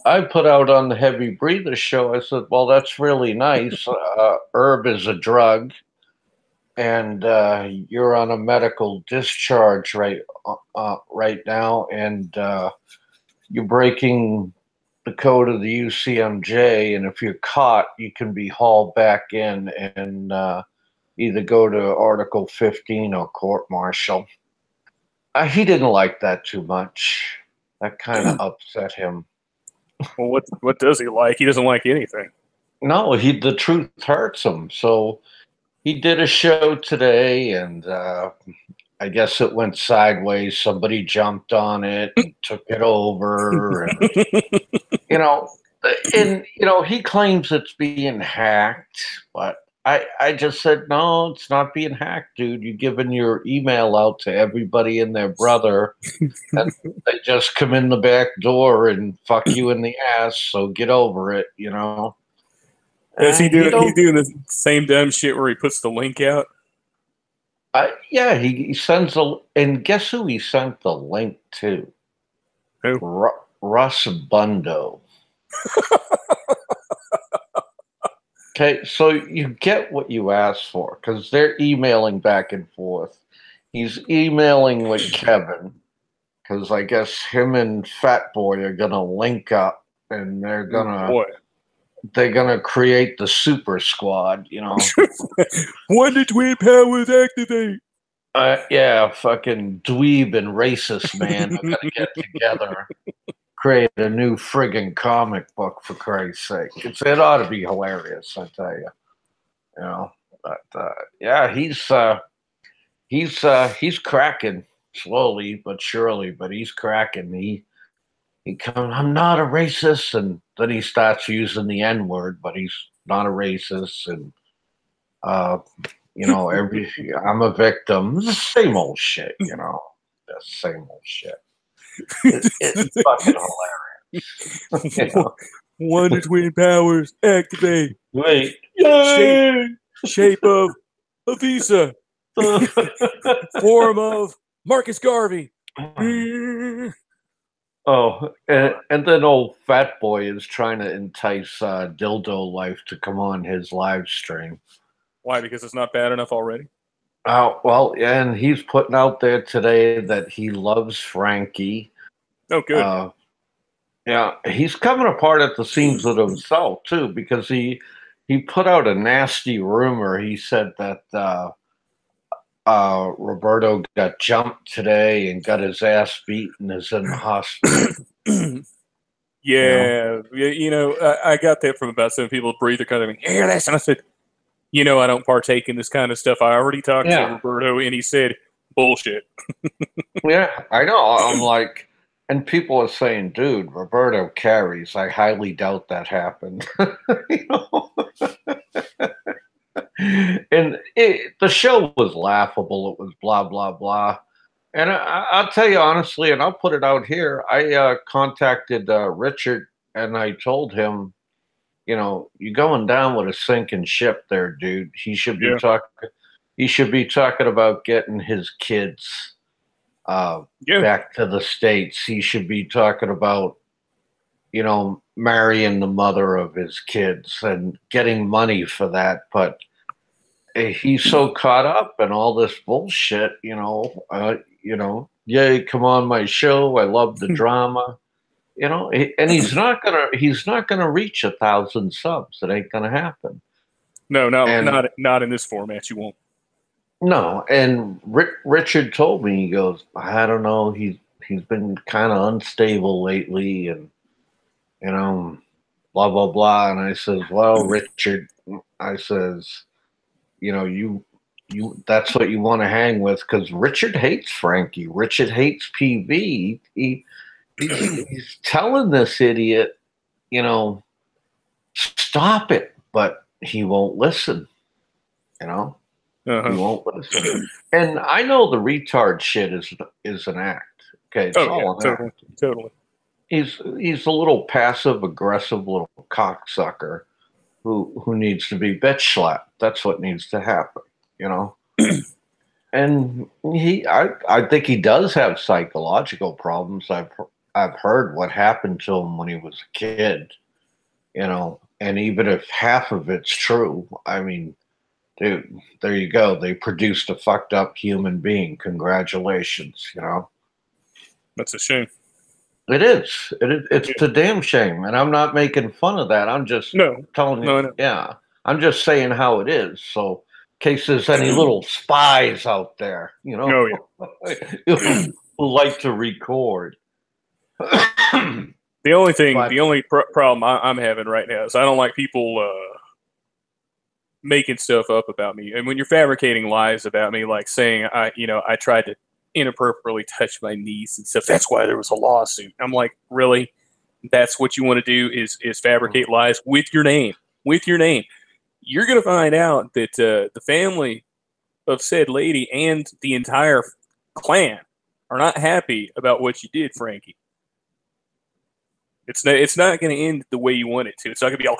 [SPEAKER 2] I put out on the Heavy Breather show. I said, "Well, that's really nice. Herb is a drug, and you're on a medical discharge right now, and you're breaking the code of the UCMJ. And if you're caught, you can be hauled back in and either go to Article 15 or court-martial." He didn't like that too much. That kind of upset him.
[SPEAKER 1] Well, what does he like? He doesn't like anything.
[SPEAKER 2] No, the truth hurts him. So he did a show today, and I guess it went sideways. Somebody jumped on it and took it over, and he claims it's being hacked, but I just said, no, it's not being hacked, dude. You're giving your email out to everybody and their brother, and they just come in the back door and fuck you in the ass. So get over it,
[SPEAKER 1] Is he doing the same dumb shit where he puts the link out?
[SPEAKER 2] Yeah, he sends and guess who he sent the link to?
[SPEAKER 1] Who?
[SPEAKER 2] Russ Bundo. Okay, so you get what you asked for because they're emailing back and forth. He's emailing with Kevin because I guess him and Fat Boy are gonna link up, and they're gonna create the Super Squad.
[SPEAKER 1] When did twin powers activate?
[SPEAKER 2] Yeah, fucking dweeb and racist man are gonna get together, create a new friggin' comic book, for Christ's sake. It ought to be hilarious, I tell you. But yeah, he's cracking slowly but surely, but he's cracking. He comes, I'm not a racist, and then he starts using the N-word, but he's not a racist, and I'm a victim. It's the same old shit, the same old shit. It's fucking hilarious.
[SPEAKER 1] One to twin powers activate.
[SPEAKER 2] Wait.
[SPEAKER 1] Shape of a visa. Form of Marcus Garvey.
[SPEAKER 2] Oh, and then old Fat Boy is trying to entice Dildo Life to come on his live stream.
[SPEAKER 1] Why? Because it's not bad enough already?
[SPEAKER 2] Well, and he's putting out there today that he loves Frankie.
[SPEAKER 1] Oh, good.
[SPEAKER 2] Yeah, he's coming apart at the seams with himself, too, because he put out a nasty rumor. He said that Roberto got jumped today and got his ass beat and is in the hospital.
[SPEAKER 1] Yeah, I got that from about 7 people. Breather kind of, hear this, and I said, I don't partake in this kind of stuff. I already talked to Roberto, and he said, Bullshit.
[SPEAKER 2] Yeah, I know. I'm like, and people are saying, dude, Roberto carries. I highly doubt that happened. You know? And the show was laughable. It was blah, blah, blah. And I'll tell you honestly, and I'll put it out here. I contacted Richard and I told him, you know, you're going down with a sinking ship there, dude.
[SPEAKER 1] Yeah.
[SPEAKER 2] He should be talking about getting his kids
[SPEAKER 1] Yeah.
[SPEAKER 2] back to the States. He should be talking about, you know, marrying the mother of his kids and getting money for that. But he's so caught up in all this bullshit, you know, yay, come on my show. I love the drama. You know, and he's not gonna reach 1,000 subs. It ain't gonna happen.
[SPEAKER 1] No, no,
[SPEAKER 2] And
[SPEAKER 1] not in this format. You won't.
[SPEAKER 2] no, and Richard told me, he goes, I don't know, he's been kind of unstable lately, and you know, blah blah blah. And I says, well, Richard, I says, you know, you that's what you want to hang with, because Richard hates Frankie. Richard hates PV. He's telling this idiot, you know, stop it, but he won't listen. You know. He
[SPEAKER 1] Uh-huh.
[SPEAKER 2] won't listen. And I know the retard shit is an act. Okay, it's
[SPEAKER 1] Oh yeah,
[SPEAKER 2] all an
[SPEAKER 1] totally,
[SPEAKER 2] act.
[SPEAKER 1] totally.
[SPEAKER 2] He's a little passive aggressive little cocksucker who needs to be bitch slapped. That's what needs to happen, you know. And I think he does have psychological problems. I've heard what happened to him when he was a kid, you know. And even if half of it's true, I mean, dude, there you go. They produced a fucked up human being. Congratulations, you know.
[SPEAKER 1] That's a shame.
[SPEAKER 2] It is. It's
[SPEAKER 1] Yeah.
[SPEAKER 2] a damn shame, and I'm not making fun of that. I'm just
[SPEAKER 1] No,
[SPEAKER 2] telling you.
[SPEAKER 1] no, no.
[SPEAKER 2] Yeah, I'm just saying how it is. So, in case there's any little spies out there, you know,
[SPEAKER 1] Oh yeah.
[SPEAKER 2] who like to record. But
[SPEAKER 1] The only problem I'm having right now is I don't like people making stuff up about me. And when you're fabricating lies about me, like saying I tried to inappropriately touch my niece and stuff, that's why there was a lawsuit. I'm like, really? That's what you want to do is fabricate lies with your name, with your name. You're going to find out that the family of said lady and the entire clan are not happy about what you did, Frankie. It's not going to end the way you want it to. It's not going to be all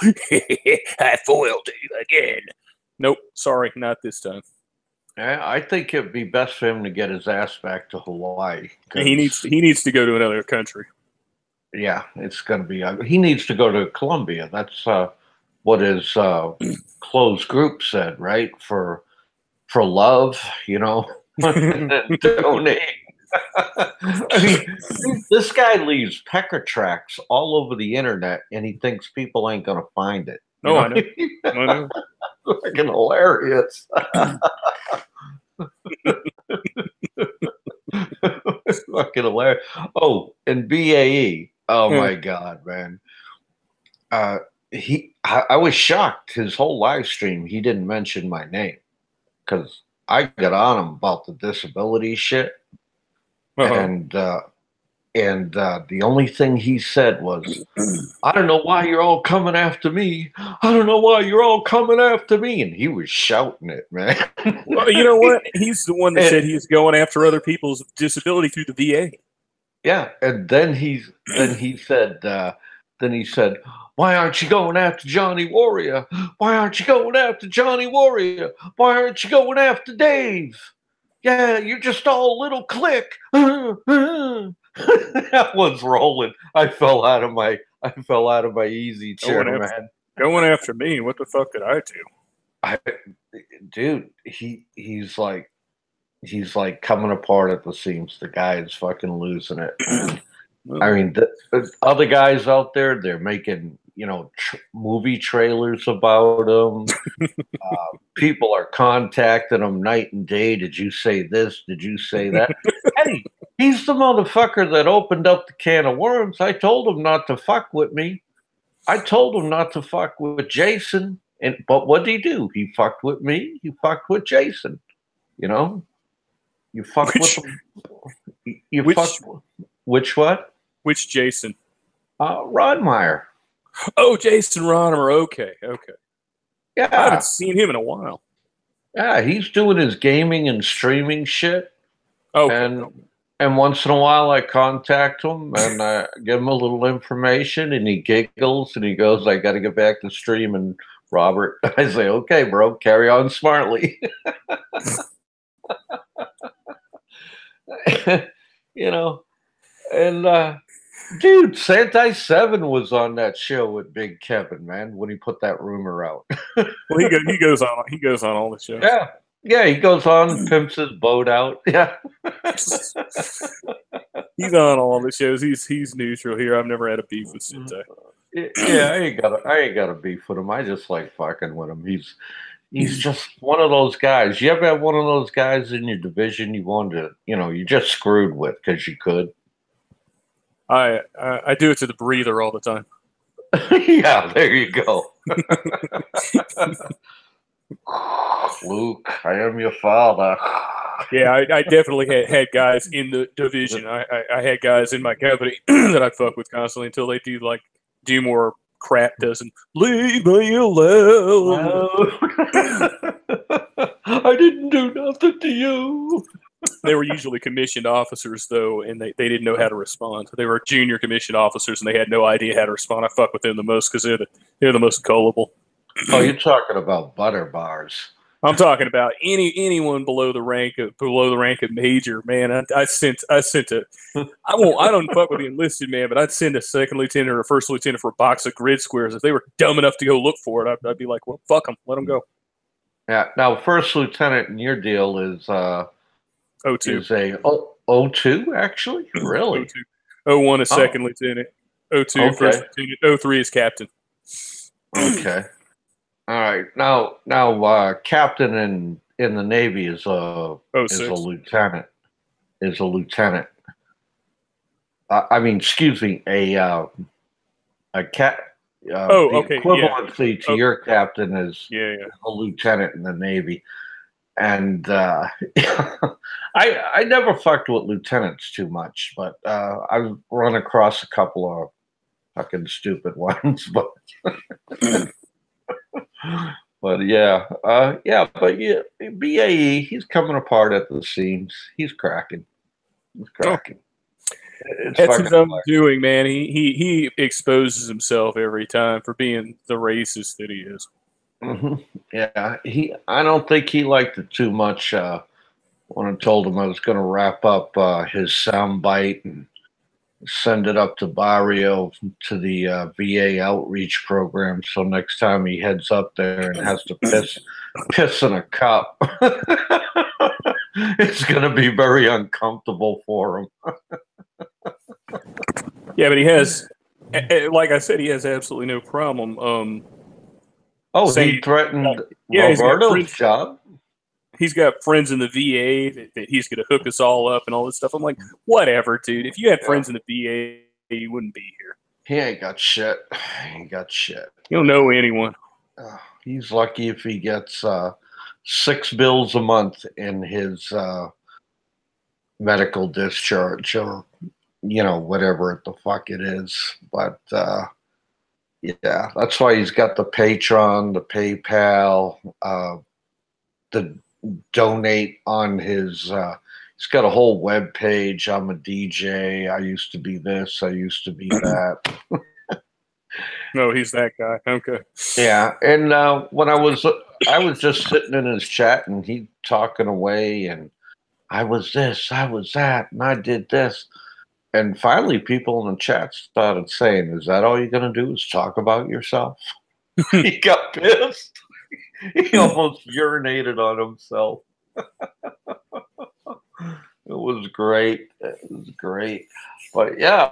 [SPEAKER 1] I foiled you again. Nope, sorry, not this time.
[SPEAKER 2] I think it'd be best for him to get his ass back to Hawaii.
[SPEAKER 1] He needs to go to another country.
[SPEAKER 2] Yeah, it's going to be. He needs to go to Colombia. That's what his closed group said, right? For love, you know, donate. I mean, this guy leaves pecker tracks all over the internet, and he thinks people ain't going to find it. You
[SPEAKER 1] Oh,
[SPEAKER 2] know?
[SPEAKER 1] I know. I know.
[SPEAKER 2] Fucking hilarious. Fucking hilarious. Oh, and BAE. Oh
[SPEAKER 1] Yeah.
[SPEAKER 2] my god, man. I was shocked. His whole live stream, he didn't mention my name because I got on him about the disability shit,
[SPEAKER 1] Uh-huh.
[SPEAKER 2] and the only thing he said was, "I don't know why you're all coming after me. I don't know why you're all coming after me," and he was shouting it, man.
[SPEAKER 1] Well, you know what? He's the one that
[SPEAKER 2] And,
[SPEAKER 1] said he was going after other people's disability through the VA.
[SPEAKER 2] yeah, and then he said why aren't you going after Johnny Warrior? Why aren't you going after Johnny Warrior? Why aren't you going after Dave? Yeah, you're just all a little click. That was rolling. I fell out of my easy chair, man.
[SPEAKER 1] Going after me. What the fuck did I do?
[SPEAKER 2] I, dude, he's like coming apart at the seams. The guy is fucking losing it, man. I mean, the other guys out there, they're making, you know, movie trailers about him. People are contacting him night and day. Did you say this? Did you say that? Hey, he's the motherfucker that opened up the can of worms. I told him not to fuck with me. I told him not to fuck with Jason. But what did he do? He fucked with me. He fucked with Jason. You know? You fuck with
[SPEAKER 1] Which
[SPEAKER 2] them. You fuck.
[SPEAKER 1] which
[SPEAKER 2] Which what?
[SPEAKER 1] which Jason?
[SPEAKER 2] Rodmeyer.
[SPEAKER 1] Oh, Jason Ronimer. Okay, okay. I haven't
[SPEAKER 2] Yeah,
[SPEAKER 1] seen him in a while.
[SPEAKER 2] yeah. He's doing his gaming and streaming shit,
[SPEAKER 1] Okay.
[SPEAKER 2] and once in a while I contact him and I give him a little information, and he giggles and he goes, "I got to get back to streaming, Robert." I say, "Okay, bro, carry on smartly." you know, and dude, Santai Seven was on that show with Big Kevin, man, when he put that rumor out.
[SPEAKER 1] Well, he goes on all the shows.
[SPEAKER 2] Yeah. Yeah, he goes on, pimps his boat out. Yeah.
[SPEAKER 1] He's on all the shows. He's neutral here. I've never had a beef with Sentai.
[SPEAKER 2] Yeah, I ain't got a beef with him. I just like fucking with him. He's just one of those guys. You ever have one of those guys in your division you wanted to, you just screwed with because you could?
[SPEAKER 1] I do it to the breather all the time.
[SPEAKER 2] Yeah, there you go. Luke, I am your father.
[SPEAKER 1] Yeah, I definitely had guys in the division. I had guys in my company that I fuck with constantly until they do more crap. Doesn't leave me alone.
[SPEAKER 2] I didn't do nothing to you.
[SPEAKER 1] They were usually commissioned officers though, and they didn't know how to respond. They were junior commissioned officers, and they had no idea how to respond. I fuck with them the most because they're the most gullible.
[SPEAKER 2] Oh, you're talking about butter bars.
[SPEAKER 1] I'm talking about anyone below the rank of major, man. I sent a I don't fuck with the enlisted man, but I'd send a second lieutenant or a first lieutenant for a box of grid squares if they were dumb enough to go look for it. I'd be like, well, fuck them, let them go.
[SPEAKER 2] Yeah. Now, first lieutenant in your deal is
[SPEAKER 1] O2.
[SPEAKER 2] is a O2 actually, really?
[SPEAKER 1] O2. O1 is second lieutenant. O2
[SPEAKER 2] Okay.
[SPEAKER 1] first lieutenant. O3 is captain.
[SPEAKER 2] Okay. All right. Now, captain in the Navy is a lieutenant. Is a lieutenant. I mean, excuse me, a cat.
[SPEAKER 1] Okay.
[SPEAKER 2] Equivalency to your captain is
[SPEAKER 1] Yeah.
[SPEAKER 2] a lieutenant in the Navy, and I never fucked with lieutenants too much, but I've run across a couple of fucking stupid ones, but. But yeah, BAE, he's coming apart at the seams. He's cracking. He's cracking.
[SPEAKER 1] That's his own doing, man. He exposes himself every time for being the racist that he is.
[SPEAKER 2] Mm-hmm. Yeah, I don't think he liked it too much when I told him I was going to wrap up his soundbite and send it up to Barrio to the VA outreach program. So next time he heads up there and has to piss in a cup, it's going to be very uncomfortable for him.
[SPEAKER 1] Yeah, but he has, like I said, he has absolutely no problem.
[SPEAKER 2] He threatened Roberto's job.
[SPEAKER 1] He's got friends in the VA that he's going to hook us all up and all this stuff. I'm like, whatever, dude. If you had friends in the VA, you wouldn't be here.
[SPEAKER 2] He ain't got shit. He ain't got shit.
[SPEAKER 1] You don't know anyone.
[SPEAKER 2] He's lucky if he gets 6 bills a month in his medical discharge or, whatever the fuck it is. But, yeah, that's why he's got the Patreon, the PayPal, the donate on his he's got a whole web page. I'm a DJ. I used to be this. I used to be that.
[SPEAKER 1] No, he's that guy. Okay.
[SPEAKER 2] Yeah, and when I was just sitting in his chat and he talking away, and I was this, I was that, and I did this, and finally people in the chat started saying, "Is that all you're gonna do? Is talk about yourself?" He got pissed. He almost urinated on himself. It was great. It was great. But yeah,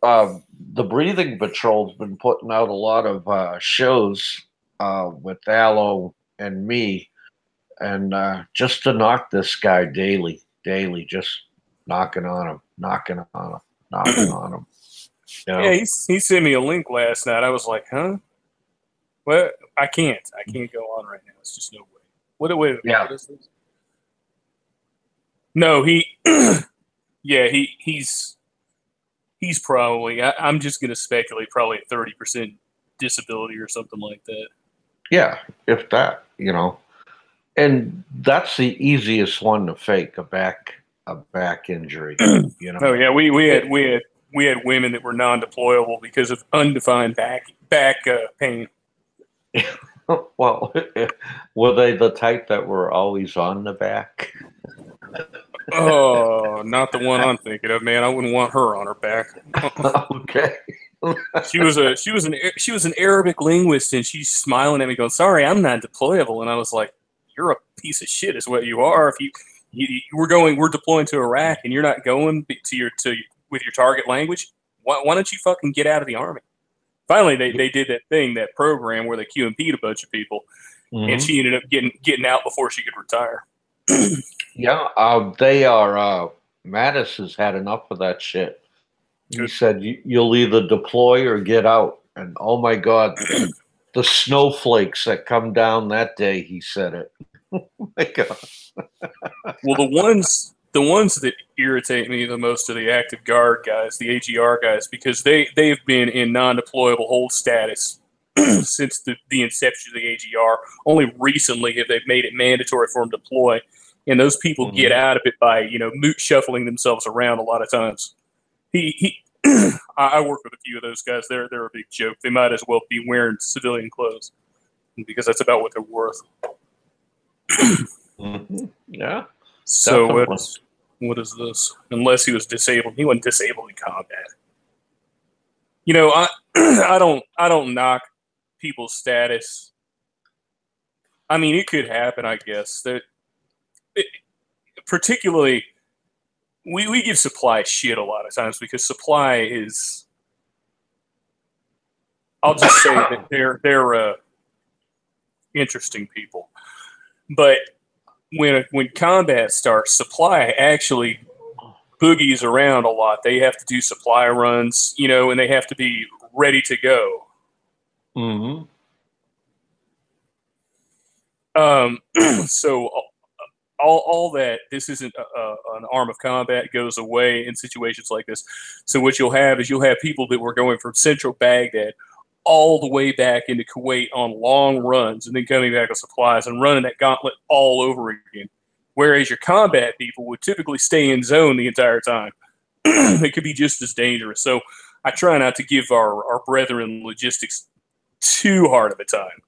[SPEAKER 2] the Breathing Patrol's been putting out a lot of shows with Allo and me, and just to knock this guy daily, just knocking on him, knocking on him, knocking on him.
[SPEAKER 1] Yeah, he sent me a link last night. I was like, huh? Well, I can't go on right now. It's just no way. What is this? No, yeah, he's probably. I'm just gonna speculate, probably a 30% disability or something like that.
[SPEAKER 2] Yeah, if that, and that's the easiest one to fake a back injury.
[SPEAKER 1] Oh yeah,
[SPEAKER 2] It,
[SPEAKER 1] we had women that were non-deployable because of undefined back pain.
[SPEAKER 2] well, were they the type that were always on the back?
[SPEAKER 1] Oh, not the one I'm thinking of, man. I wouldn't want her on her back.
[SPEAKER 2] Okay.
[SPEAKER 1] She was an Arabic linguist, and she's smiling at me, going, "Sorry, I'm not deployable." And I was like, "You're a piece of shit, is what you are. If we're deploying to Iraq, and you're not going to with your target language. Why don't you fucking get out of the army?" Finally, they did that thing, that program where they QMP'd a bunch of people, and
[SPEAKER 2] Mm-hmm.
[SPEAKER 1] she ended up getting out before she could retire.
[SPEAKER 2] Yeah, they are. Mattis has had enough of that shit. He
[SPEAKER 1] Good.
[SPEAKER 2] said, "You'll either deploy or get out." And oh my God, the snowflakes that come down that day, he said it. Oh my God.
[SPEAKER 1] Well, the ones that irritate me the most are the active guard guys, the AGR guys, because they've been in non-deployable hold status since the inception of the AGR. Only recently have they made it mandatory for them to deploy, and those people get
[SPEAKER 2] Mm-hmm.
[SPEAKER 1] out of it by moot shuffling themselves around a lot of times. He I work with a few of those guys. They're a big joke. They might as well be wearing civilian clothes because that's about what they're worth.
[SPEAKER 2] Mm-hmm. Yeah,
[SPEAKER 1] So
[SPEAKER 2] definitely.
[SPEAKER 1] what is this? Unless he was disabled, he wasn't disabled in combat. You know, I I don't knock people's status. I mean, it could happen, I guess. Particularly, we give supply shit a lot of times because supply is. I'll just say that they're interesting people, but when combat starts, supply actually boogies around a lot. They have to do supply runs, and they have to be ready to go.
[SPEAKER 2] Mm-hmm.
[SPEAKER 1] Um, so all that this isn't an arm of combat goes away in situations like this. So what you'll have people that were going from central Baghdad all the way back into Kuwait on long runs and then coming back with supplies and running that gauntlet all over again. Whereas your combat people would typically stay in zone the entire time. It could be just as dangerous. So I try not to give our brethren logistics too hard of a time.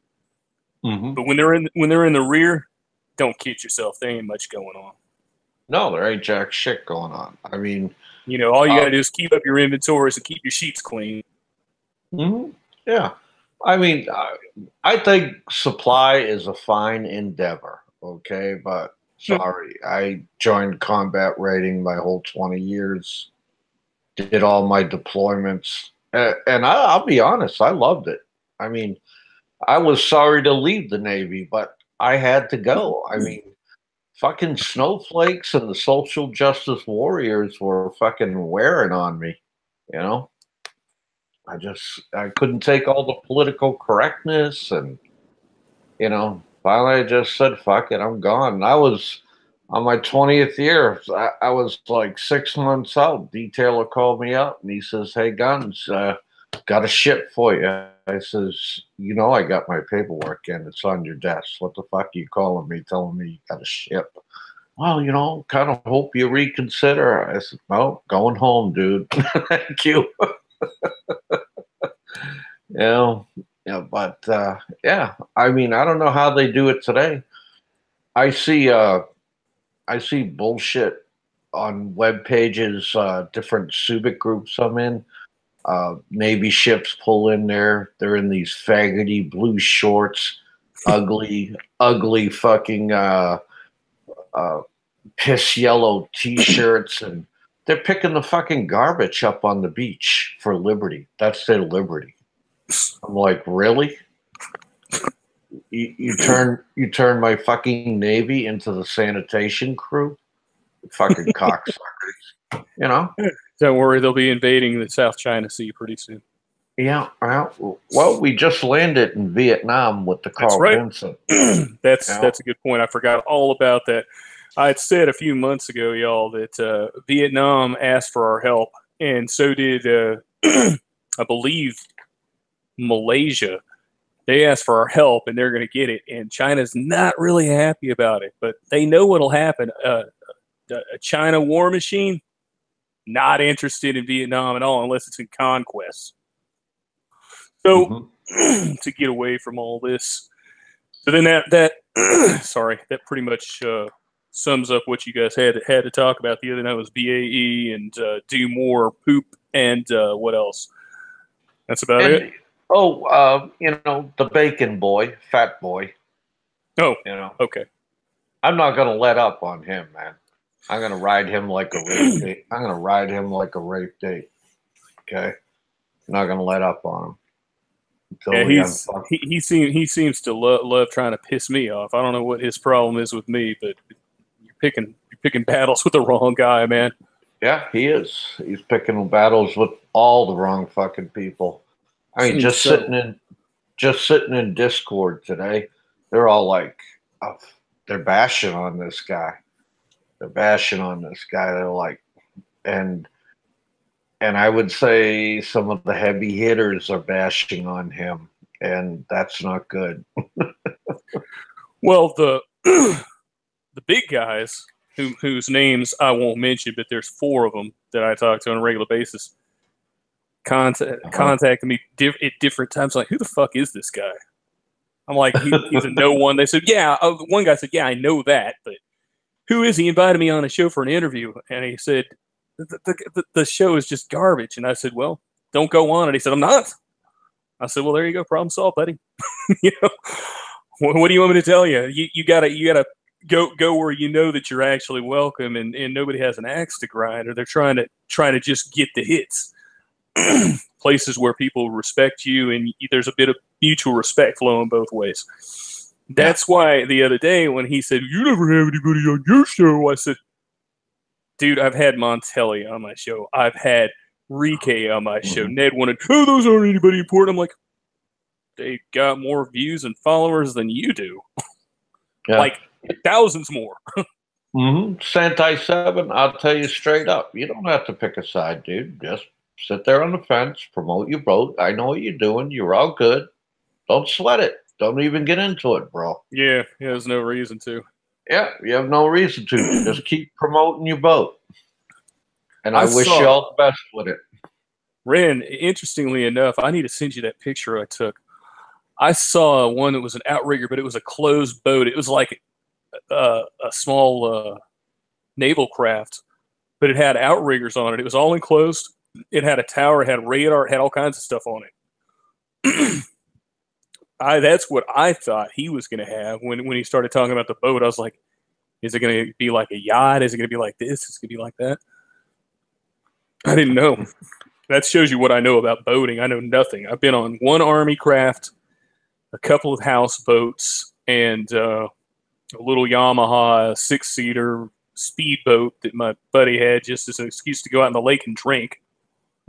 [SPEAKER 2] Mm-hmm.
[SPEAKER 1] But when they're in the rear, don't kid yourself. There ain't much going on.
[SPEAKER 2] No, there ain't jack shit going on. I mean,
[SPEAKER 1] All you got
[SPEAKER 2] uh,
[SPEAKER 1] to do is keep up your inventories and keep your sheets clean.
[SPEAKER 2] mhm, yeah. I mean, I think supply is a fine endeavor, okay? But sorry, I joined combat rating my whole 20 years, did all my deployments, and I'll be honest, I loved it. I mean, I was sorry to leave the Navy, but I had to go. I mean, fucking snowflakes and the social justice warriors were fucking wearing on me, you know? I couldn't take all the political correctness, and finally I just said fuck it, I'm gone. And I was on my 20th year. I was like 6 months out. Detailer called me up and he says, "Hey Guns, got a ship for you." I says, I got my paperwork in. It's on your desk. What the fuck are you calling me, telling me you got a ship? Well, kind of hope you reconsider. I said, "No, going home, dude." Thank you. You know, yeah, but yeah, I mean, I don't know how they do it today. I see, uh, I see bullshit on web pages, different Subic groups I'm in. Navy ships pull in there. They're in these faggoty blue shorts, ugly, ugly fucking uh, piss yellow t-shirts, and they're picking the fucking garbage up on the beach for liberty. That's their liberty. I'm like, really? You turn my fucking Navy into the sanitation crew? Fucking cocksuckers. You know?
[SPEAKER 1] Don't worry, they'll be invading the South China Sea pretty soon.
[SPEAKER 2] Yeah. Well, we just landed in Vietnam with the
[SPEAKER 1] That's
[SPEAKER 2] Carl
[SPEAKER 1] right.
[SPEAKER 2] Vinson.
[SPEAKER 1] That's
[SPEAKER 2] You know?
[SPEAKER 1] a good point. I forgot all about that. I had said a few months ago, y'all, that Vietnam asked for our help, and so did, I believe, Malaysia. They asked for our help, and they're going to get it. And China's not really happy about it, but they know what'll happen. A China war machine, not interested in Vietnam at all unless it's in conquest. So
[SPEAKER 2] Mhm.
[SPEAKER 1] to get away from all this, so then that sorry, that pretty much sums up what you guys had to talk about the other night was BAE and do more poop and what else? That's about it.
[SPEAKER 2] And the bacon boy, fat boy.
[SPEAKER 1] Oh,
[SPEAKER 2] You know,
[SPEAKER 1] okay.
[SPEAKER 2] I'm not gonna let up on him, man. I'm gonna ride him like a rape date. I'm gonna ride him like a rape date. Okay, I'm not gonna let up on him until
[SPEAKER 1] Yeah,
[SPEAKER 2] we unfuck.
[SPEAKER 1] he seems to love trying to piss me off. I don't know what his problem is with me, but you're picking battles with the wrong guy, man.
[SPEAKER 2] Yeah, he is. He's picking battles with all the wrong fucking people. I mean,
[SPEAKER 1] Seems so.
[SPEAKER 2] just sitting in Discord today, they're all like, oh, they're bashing on this guy. They're bashing on this guy. They're like, and I would say some of the heavy hitters are bashing on him, and that's not good.
[SPEAKER 1] Well, the the big guys whose names I won't mention, but there's four of them that I talk to on a regular basis.
[SPEAKER 2] Uh-huh.
[SPEAKER 1] Contacted me at different times. Like, who the fuck is this guy? I'm like, he's a no one. They said, yeah. One guy said, yeah, I know that, but who is he? Invited me on a show for an interview, and he said the show is just garbage. And I said, well, don't go on. And he said, I'm not. I said, well, there you go, problem solved, buddy. you know, what do you want me to tell you? You gotta go where you know that you're actually welcome, and nobody has an axe to grind, or they're trying to just get the hits. Places where people respect you, and there's a bit of mutual respect flowing both ways.
[SPEAKER 2] Yeah.
[SPEAKER 1] That's why the other day when he said, "You never have anybody on your show," I said, "Dude, I've had Montelli on my show. I've had Rike on my show.
[SPEAKER 2] Mhm.
[SPEAKER 1] Ned wanted, oh, those aren't anybody important." I'm like, they got more views and followers than you do,
[SPEAKER 2] Yeah.
[SPEAKER 1] like thousands more.
[SPEAKER 2] Santai 7, I'll tell you straight up, you don't have to pick a side, dude. Just sit there on the fence, promote your boat. I know what you're doing. You're all good. Don't sweat it. Don't even get into it, bro.
[SPEAKER 1] Yeah, there's no reason to.
[SPEAKER 2] Yeah, you have no reason to. Just keep promoting your boat. And I
[SPEAKER 1] I
[SPEAKER 2] wish you
[SPEAKER 1] saw
[SPEAKER 2] all the best with it.
[SPEAKER 1] Ren. Interestingly enough, I need to send you that picture I took. I saw one that was an outrigger, but it was a closed boat. It was like a small naval craft, but it had outriggers on it. It was all enclosed. It had a tower, it had radar, it had all kinds of stuff on it. That's what I thought he was going to have when he started talking about the boat. I was like, is it going to be like a yacht? Is it going to be like this? Is it going to be like that? I didn't know. That shows you what I know about boating. I know nothing. I've been on one Army craft, a couple of houseboats, and a little Yamaha 6-seater speedboat that my buddy had just as an excuse to go out in the lake and drink.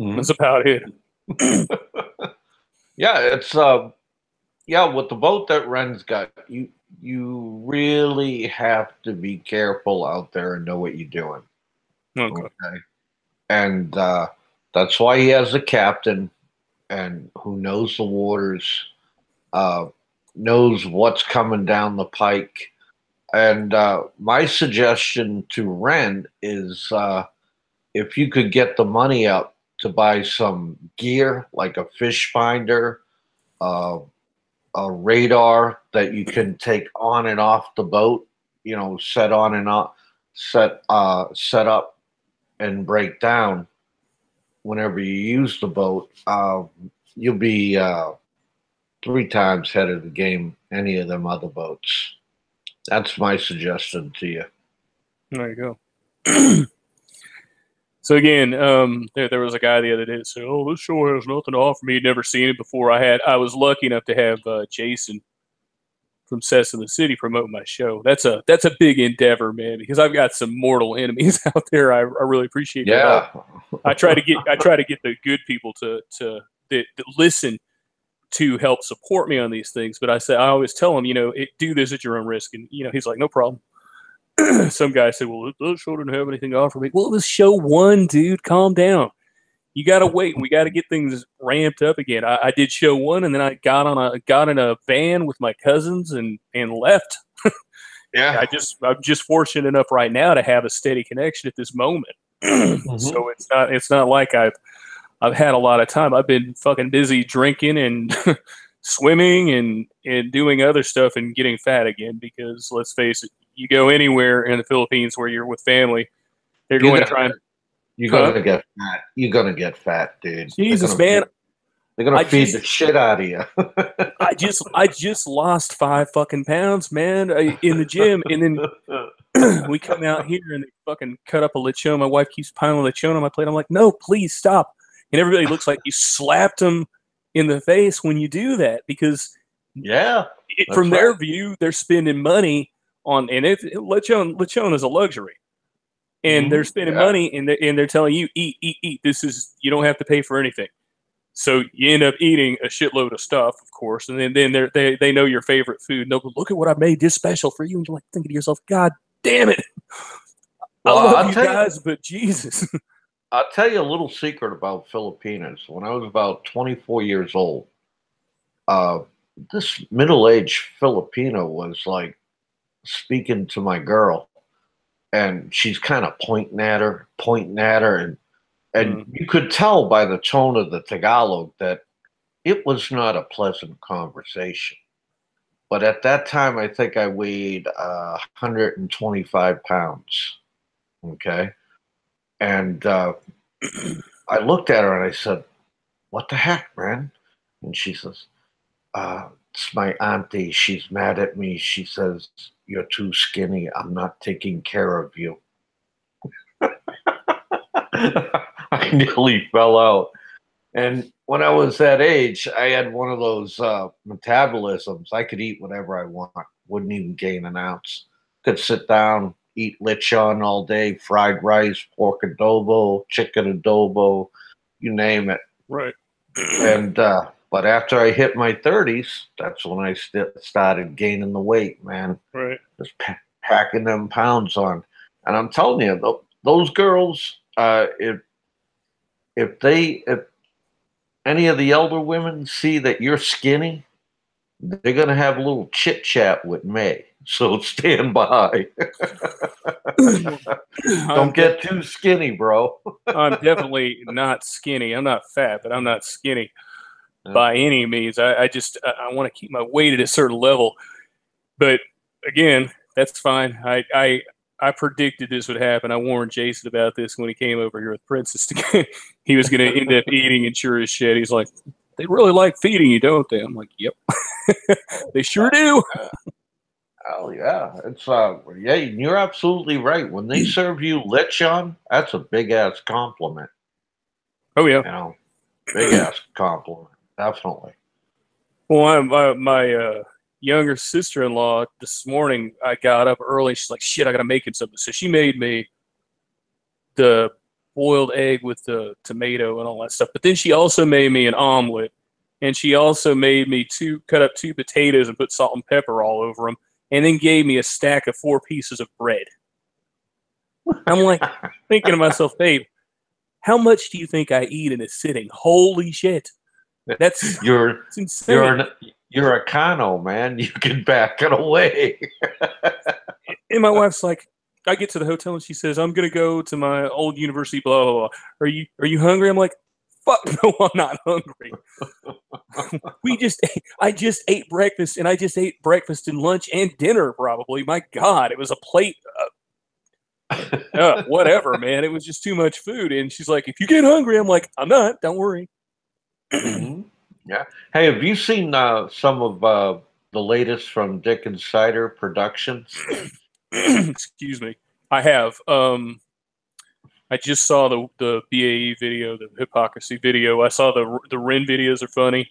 [SPEAKER 2] Mhm.
[SPEAKER 1] That's about it.
[SPEAKER 2] Yeah, it's yeah, with the boat that Ren's got, you really have to be careful out there and know what you're doing.
[SPEAKER 1] Okay.
[SPEAKER 2] Okay. And that's why he has a captain and who knows the waters, uh, knows what's coming down the pike. And my suggestion to Ren is if you could get the money up to buy some gear like a fish finder, uh, a radar that you can take on and off the boat, set on and off, set up and break down whenever you use the boat, you'll be 3 times ahead of the game any of them other boats. That's my suggestion to you.
[SPEAKER 1] There you go. So again, there was a guy the other day that said, "Oh, this show has nothing to offer me. He'd never seen it before." I was lucky enough to have Jason from Cess in the City promote my show. That's a big endeavor, man, because I've got some mortal enemies out there. I really appreciate their help.
[SPEAKER 2] Yeah.
[SPEAKER 1] I try to get the good people that listen to help support me on these things. But I always tell them, do this at your own risk, and he's like, no problem. some guy said, "Well, this show didn't have anything to offer me." Well, it was show one, dude. Calm down. You got to wait. We got to get things ramped up again. I did show one, and then I got in a van with my cousins and left.
[SPEAKER 2] Yeah.
[SPEAKER 1] I'm just fortunate enough right now to have a steady connection at this moment.
[SPEAKER 2] Mm-hmm.
[SPEAKER 1] So it's not like I've had a lot of time. I've been fucking busy drinking and swimming and doing other stuff and getting fat again because let's face it, you go anywhere in the Philippines where you're with family, they're
[SPEAKER 2] You
[SPEAKER 1] going to
[SPEAKER 2] got
[SPEAKER 1] try and
[SPEAKER 2] you're
[SPEAKER 1] huh?
[SPEAKER 2] gonna get fat. You're gonna get fat, dude.
[SPEAKER 1] Jesus, man,
[SPEAKER 2] They're gonna
[SPEAKER 1] I
[SPEAKER 2] feed the
[SPEAKER 1] just
[SPEAKER 2] shit out of you.
[SPEAKER 1] I just lost 5 fucking pounds, man, in the gym, and then we come out here and they fucking cut up a lechon. My wife keeps piling lechon on my plate. I'm like, no, please stop. And everybody looks like you slapped them in the face when you do that because
[SPEAKER 2] Yeah,
[SPEAKER 1] from
[SPEAKER 2] that's
[SPEAKER 1] their
[SPEAKER 2] right.
[SPEAKER 1] view, they're spending money on, and lechon is a luxury, and they're spending
[SPEAKER 2] Yeah.
[SPEAKER 1] money and they're telling you eat, eat, eat. This is you don't have to pay for anything. So you end up eating a shitload of stuff, of course, and then they know your favorite food. And they'll go, look at what I made this special for you, and you're like thinking to yourself, God damn it, I
[SPEAKER 2] Well,
[SPEAKER 1] love you guys, but Jesus.
[SPEAKER 2] I'll tell you a little secret about Filipinos. When I was about 24 years old, uh, this middle-aged Filipino was like speaking to my girl, and she's kind of pointing at her, and
[SPEAKER 1] Mm,
[SPEAKER 2] you could tell by the tone of the Tagalog that it was not a pleasant conversation. But at that time, I think I weighed 125 pounds. Okay. And I looked at her and I said, "What the heck, man?" And she says, "It's my auntie. She's mad at me. She says, you're too skinny. I'm not taking care of you." I nearly fell out. And when I was that age, I had one of those metabolisms. I could eat whatever I want, wouldn't even gain an ounce. Could sit down, eat lechon all day, fried rice, pork adobo, chicken adobo, you name it.
[SPEAKER 1] right.
[SPEAKER 2] And but after I hit my 30s, that's when I started gaining the weight, man.
[SPEAKER 1] Right.
[SPEAKER 2] Just packing them pounds on. And I'm telling you, those girls, if any of the elder women see that you're skinny, they're going to have a little chit chat with May. So stand by.
[SPEAKER 1] I'm
[SPEAKER 2] Don't
[SPEAKER 1] de-
[SPEAKER 2] get too skinny, bro.
[SPEAKER 1] I'm definitely not skinny. I'm not fat, but I'm not skinny
[SPEAKER 2] Yeah.
[SPEAKER 1] by any means. I just I want to keep my weight at a certain level. But again, that's fine. I predicted this would happen. I warned Jason about this when he came over here with Princess. He was going to end up eating, and sure as shit, he's like, "They really like feeding you, don't they?" I'm like, "Yep, they sure do."
[SPEAKER 2] Oh yeah, it's yeah, you're absolutely right. When they serve you lechon, that's a big ass compliment.
[SPEAKER 1] Oh yeah.
[SPEAKER 2] You know, big ass compliment, definitely.
[SPEAKER 1] Well, my younger sister-in-law this morning, I got up early. She's like, "Shit, I gotta make him something." So she made me the boiled egg with the tomato and all that stuff. But then she also made me an omelet, and she also made me cut up two potatoes and put salt and pepper all over them, and then gave me a stack of 4 pieces of bread. I'm like thinking to myself, babe, how much do you think I eat in a sitting? Holy shit, that's
[SPEAKER 2] you're
[SPEAKER 1] it's
[SPEAKER 2] you're
[SPEAKER 1] insane.
[SPEAKER 2] an, you're a Kano, man. You can back it away.
[SPEAKER 1] And my wife's like, I get to the hotel and she says, I'm gonna go to my old university, blah blah blah. Are you hungry? I'm like, fuck no, I'm not hungry. I just ate breakfast and I just ate breakfast and lunch and dinner probably. My God, it was a plate. Whatever, man. It was just too much food. And she's like, if you get hungry, I'm like, I'm not. Don't worry.
[SPEAKER 2] Hmm. Yeah. Hey, have you seen some of the latest from Dick and Cider Productions?
[SPEAKER 1] Excuse me. I have. I just saw the BAE video, the hypocrisy video. I saw the Ren videos are funny.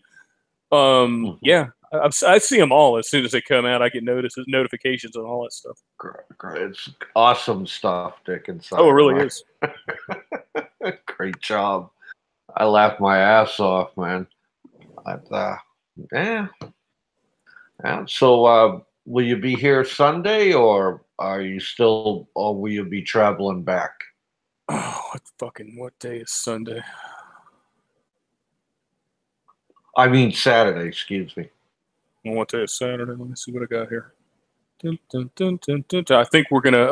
[SPEAKER 2] Mhm.
[SPEAKER 1] Yeah, I see them all as soon as they come out. I get notifications and all that stuff.
[SPEAKER 2] Great. It's awesome stuff, Dick and
[SPEAKER 1] Oh, it
[SPEAKER 2] Cider,
[SPEAKER 1] really
[SPEAKER 2] man.
[SPEAKER 1] is.
[SPEAKER 2] Great job. I laughed my ass off, man. But, yeah. Yeah. So will you be here Sunday, or are you still, or will you be traveling back?
[SPEAKER 1] Oh, what day is Sunday?
[SPEAKER 2] I mean Saturday, excuse me.
[SPEAKER 1] What day is Saturday? Let me see what I got here. Dun, dun, dun, dun, dun, dun. I think we're gonna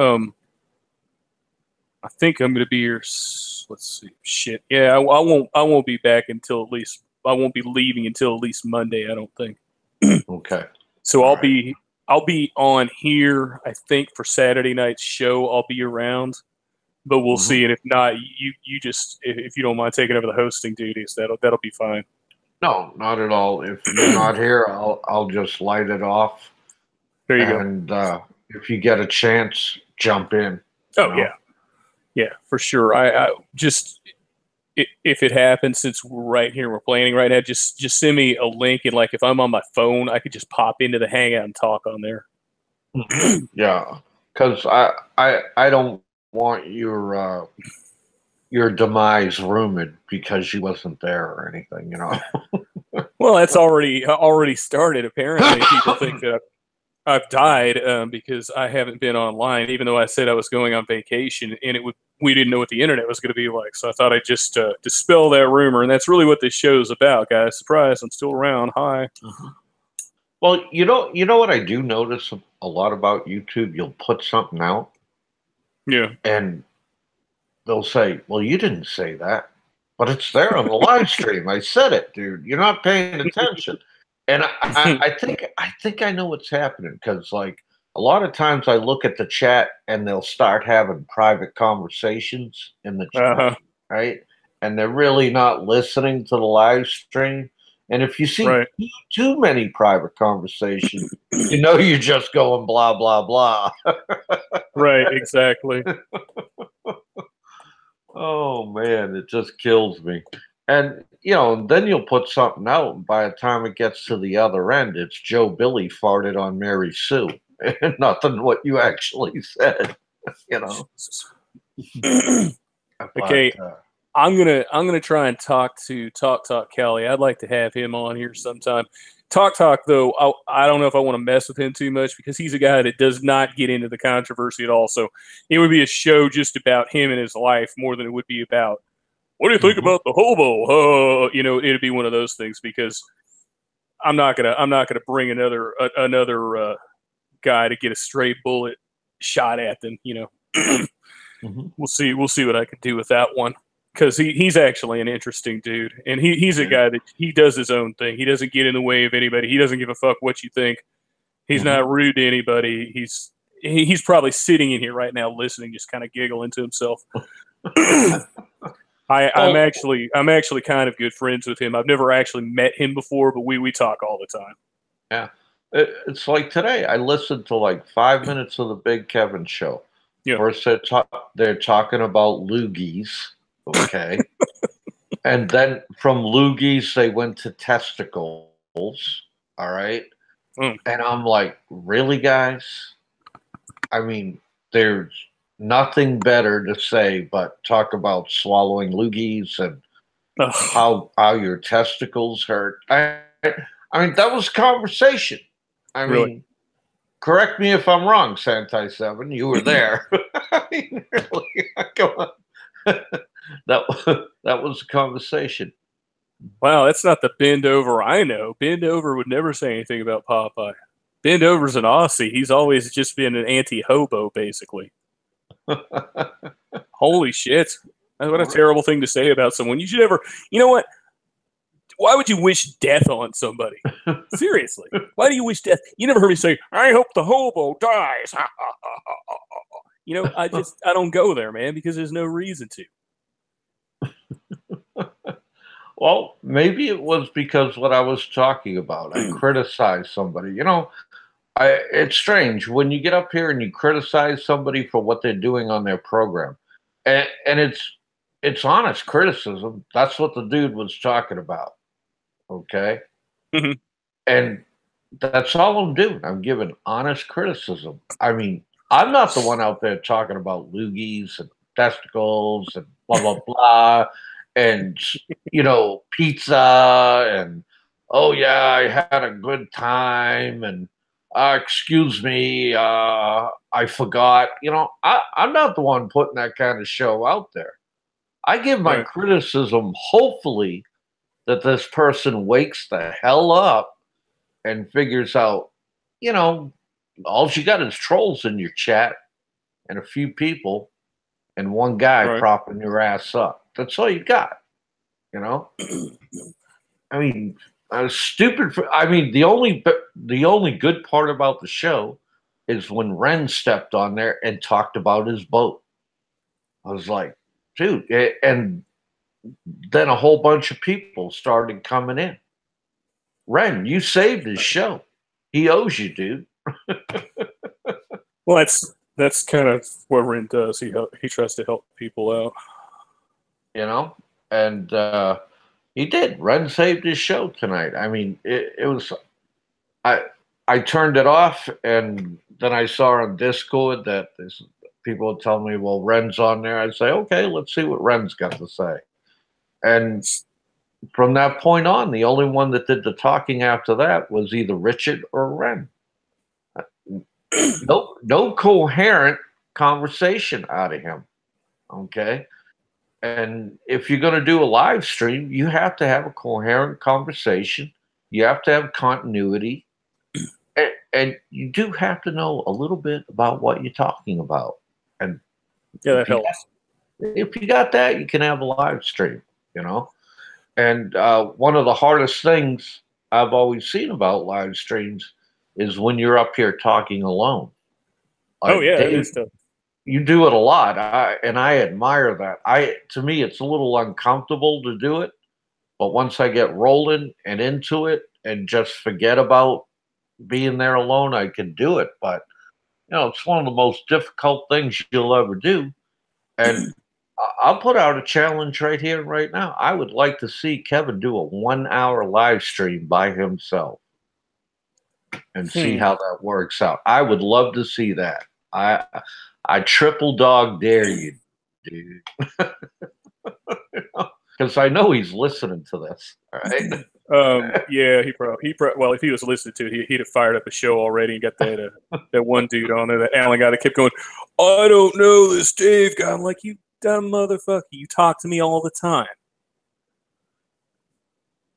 [SPEAKER 1] I think I'm gonna be here. Let's see. Shit. Yeah, I won't. I won't be back until at least. I won't be leaving until at least Monday. I don't think.
[SPEAKER 2] Okay.
[SPEAKER 1] So
[SPEAKER 2] All
[SPEAKER 1] I'll
[SPEAKER 2] right.
[SPEAKER 1] be. I'll be on here. I think for Saturday night's show, I'll be around. But we'll
[SPEAKER 2] Hmm.
[SPEAKER 1] see. And if not, you just if you don't mind taking over the hosting duties, that'll be fine.
[SPEAKER 2] No, not at all. If you're not here, I'll just light it off,
[SPEAKER 1] There you go.
[SPEAKER 2] and if you get a chance, jump in. You
[SPEAKER 1] Oh
[SPEAKER 2] know.
[SPEAKER 1] yeah, yeah, for sure. I just if it happens, since we're right here, we're planning right now. Just send me a link, and like if I'm on my phone, I could just pop into the Hangout and talk on there.
[SPEAKER 2] Mhm. Yeah, because I don't want your demise rumored because you wasn't there or anything. You know.
[SPEAKER 1] Well, that's already started. Apparently, people think that I've died because I haven't been online, even though I said I was going on vacation, and we didn't know what the internet was going to be like. So I thought I'd just dispel that rumor, and that's really what this show's about, guys. Surprise! I'm still around. Hi.
[SPEAKER 2] Mhm. Well, you know what I do notice a lot about YouTube. You'll put something out,
[SPEAKER 1] Yeah.
[SPEAKER 2] and they'll say, "Well, you didn't say that, but it's there on the live stream. I said it, dude. You're not paying attention." And I think I know what's happening because like a lot of times I look at the chat and they'll start having private conversations in the chat,
[SPEAKER 1] Uh-huh.
[SPEAKER 2] right? And they're really not listening to the live stream. And if you see
[SPEAKER 1] Right.
[SPEAKER 2] too many private conversations, you know you're just going blah blah blah.
[SPEAKER 1] Right. Exactly.
[SPEAKER 2] Oh man, it just kills me. And then you'll put something out, and by the time it gets to the other end, it's Joe Billy farted on Mary Sue. And nothing what you actually said, you know. But
[SPEAKER 1] Okay. I'm gonna try and talk to Talk Kelly. I'd like to have him on here sometime. Talk though, I don't know if I want to mess with him too much because he's a guy that does not get into the controversy at all. So it would be a show just about him and his life more than it would be about what do you think
[SPEAKER 2] mhm,
[SPEAKER 1] about the hobo. It'd be one of those things because I'm not gonna bring another guy to get a stray bullet shot at them.
[SPEAKER 2] mhm,
[SPEAKER 1] We'll see what I can do with that one because he's actually an interesting dude, and he's a
[SPEAKER 2] yeah,
[SPEAKER 1] guy that he does his own thing. He doesn't get in the way of anybody. He doesn't give a fuck what you think. He's
[SPEAKER 2] mhm.
[SPEAKER 1] not rude to anybody. He's probably sitting in here right now listening, just kind of giggling to himself.
[SPEAKER 2] Well,
[SPEAKER 1] I'm actually kind of good friends with him. I've never actually met him before, but we talk all the time.
[SPEAKER 2] yeah. It's like today. I listened to like 5 minutes of the Big Kevin show.
[SPEAKER 1] Yeah.
[SPEAKER 2] First, they're talking about loogies, okay, and then from loogies they went to testicles. All right.
[SPEAKER 1] Mm.
[SPEAKER 2] And I'm like, really, guys? I mean, there's nothing better to say but talk about swallowing loogies and
[SPEAKER 1] Ugh,
[SPEAKER 2] how your testicles hurt. I mean, that was conversation. I
[SPEAKER 1] really.
[SPEAKER 2] mean, correct me if I'm wrong, Santai Seven. You were there. I mean, really, come on. That was a conversation.
[SPEAKER 1] Wow, that's not the Bend Over I know. Bend Over would never say anything about Popeye. Bend Over's an Aussie. He's always just been an anti-hobo, basically. Holy shit. What a terrible thing to say about someone. You should never, you know what? Why would you wish death on somebody? Seriously. Why do you wish death? You never heard me say, I hope the hobo dies. I don't go there, man, because there's no reason to.
[SPEAKER 2] Well, maybe it was because what I was talking about. I criticized somebody. It's strange when you get up here and you criticize somebody for what they're doing on their program, and it's honest criticism. That's what the dude was talking about. Okay, and that's all I'm doing. I'm giving honest criticism. I mean, I'm not the one out there talking about loogies and testicles and blah blah blah, and pizza and oh yeah, I had a good time and excuse me, I forgot. I'm not the one putting that kind of show out there. I give my
[SPEAKER 3] Right.
[SPEAKER 2] criticism, hopefully, that this person wakes the hell up and figures out, all you got is trolls in your chat and a few people and one guy
[SPEAKER 3] Right.
[SPEAKER 2] propping your ass up. That's all you got, you know? I mean, stupid. I mean, the only good part about the show is when Ren stepped on there and talked about his boat. I was like, dude, and then a whole bunch of people started coming in. Ren, you saved his show. He owes you, dude.
[SPEAKER 3] Well, that's kind of what Ren does. He tries to help people out.
[SPEAKER 2] And he did. Ren saved his show tonight. I mean, it was. I turned it off, and then I saw on Discord that people would tell me, "Well, Ren's on there." I'd say, "Okay, let's see what Ren's got to say." And from that point on, the only one that did the talking after that was either Richard or Ren. No coherent conversation out of him. Okay. And if you're going to do a live stream, you have to have a coherent conversation. You have to have continuity. And you do have to know a little bit about what you're talking about. And
[SPEAKER 3] Yeah, that helps.
[SPEAKER 2] if you got that, you can have a live stream, And one of the hardest things I've always seen about live streams is when you're up here talking alone.
[SPEAKER 3] Oh yeah,
[SPEAKER 2] Dave,
[SPEAKER 3] it is tough.
[SPEAKER 2] you do it a lot, and I admire that. To me, it's a little uncomfortable to do it, but once I get rolling and into it, and just forget about being there alone, I can do it. But it's one of the most difficult things you'll ever do. And I'll put out a challenge right here, right now. I would like to see Kevin do a 1 hour live stream by himself and see how that works out. I would love to see that. I triple dog dare you, dude. Because I know he's listening to this. All right.
[SPEAKER 3] Yeah, he probably. Well, if he was listening to it, he'd have fired up a show already and got that one dude on there, that Alan guy that kept going, "I don't know this Dave guy." I'm like, you dumb motherfucker! You talk to me all the time.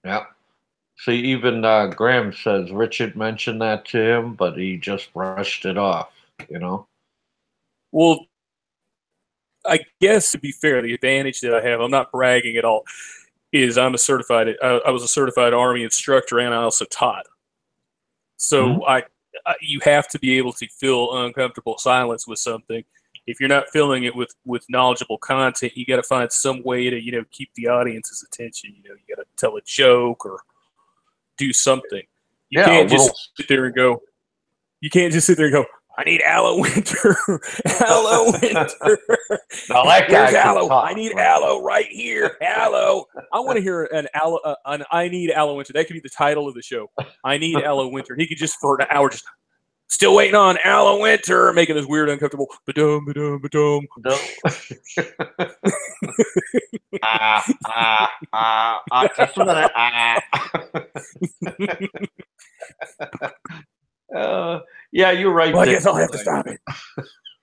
[SPEAKER 2] Yeah. See, even Graham says Richard mentioned that to him, but he just brushed it off.
[SPEAKER 3] Well, I guess to be fair, the advantage that I have, I'm not bragging at all, is I was a certified Army instructor, and I also taught. So you have to be able to fill uncomfortable silence with something. If you're not filling it with knowledgeable content, you got to find some way to keep the audience's attention. You got to tell a joke or do something. You can't just sit there and go. You can't just sit there and go, "I need aloe winter, aloe winter."
[SPEAKER 2] Now that
[SPEAKER 3] Where's aloe? I need aloe right here. Aloe. I want to hear an I need aloe winter. That could be the title of the show. I need aloe winter. He could just for an hour just still waiting on aloe winter, making this weird, uncomfortable. Ba-dum, ba-dum, ba-dum.
[SPEAKER 2] Just a minute. Yeah, you're right.
[SPEAKER 3] Well, I guess I'll have to stop it.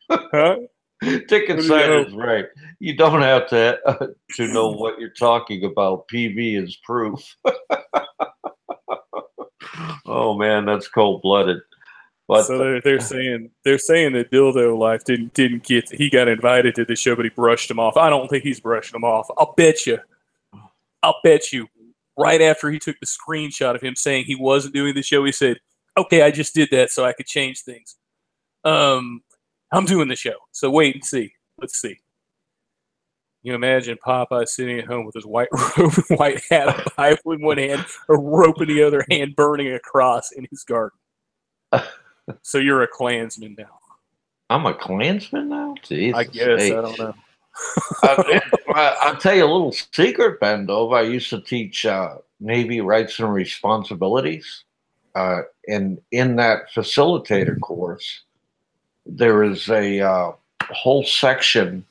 [SPEAKER 3] Huh?
[SPEAKER 2] Dick Insider's right. You don't have to know what you're talking about. PV is proof. Oh man, that's cold blooded. But
[SPEAKER 3] so they're saying that Dildo Life didn't get. He got invited to the show, but he brushed him off. I don't think he's brushed him off. I'll bet you. Right after he took the screenshot of him saying he wasn't doing the show, he said, "Okay, I just did that so I could change things. I'm doing the show, so wait and see. Let's see." You imagine Popeye sitting at home with his white robe and white hat, a Bible in one hand, a rope in the other hand, burning a cross in his garden. So you're a Klansman now.
[SPEAKER 2] I'm a Klansman now? Jesus.
[SPEAKER 3] I guess. I don't know.
[SPEAKER 2] I'll tell you a little secret, Ben Dove. I used to teach Navy rights and responsibilities. And in that facilitator course, there is a whole section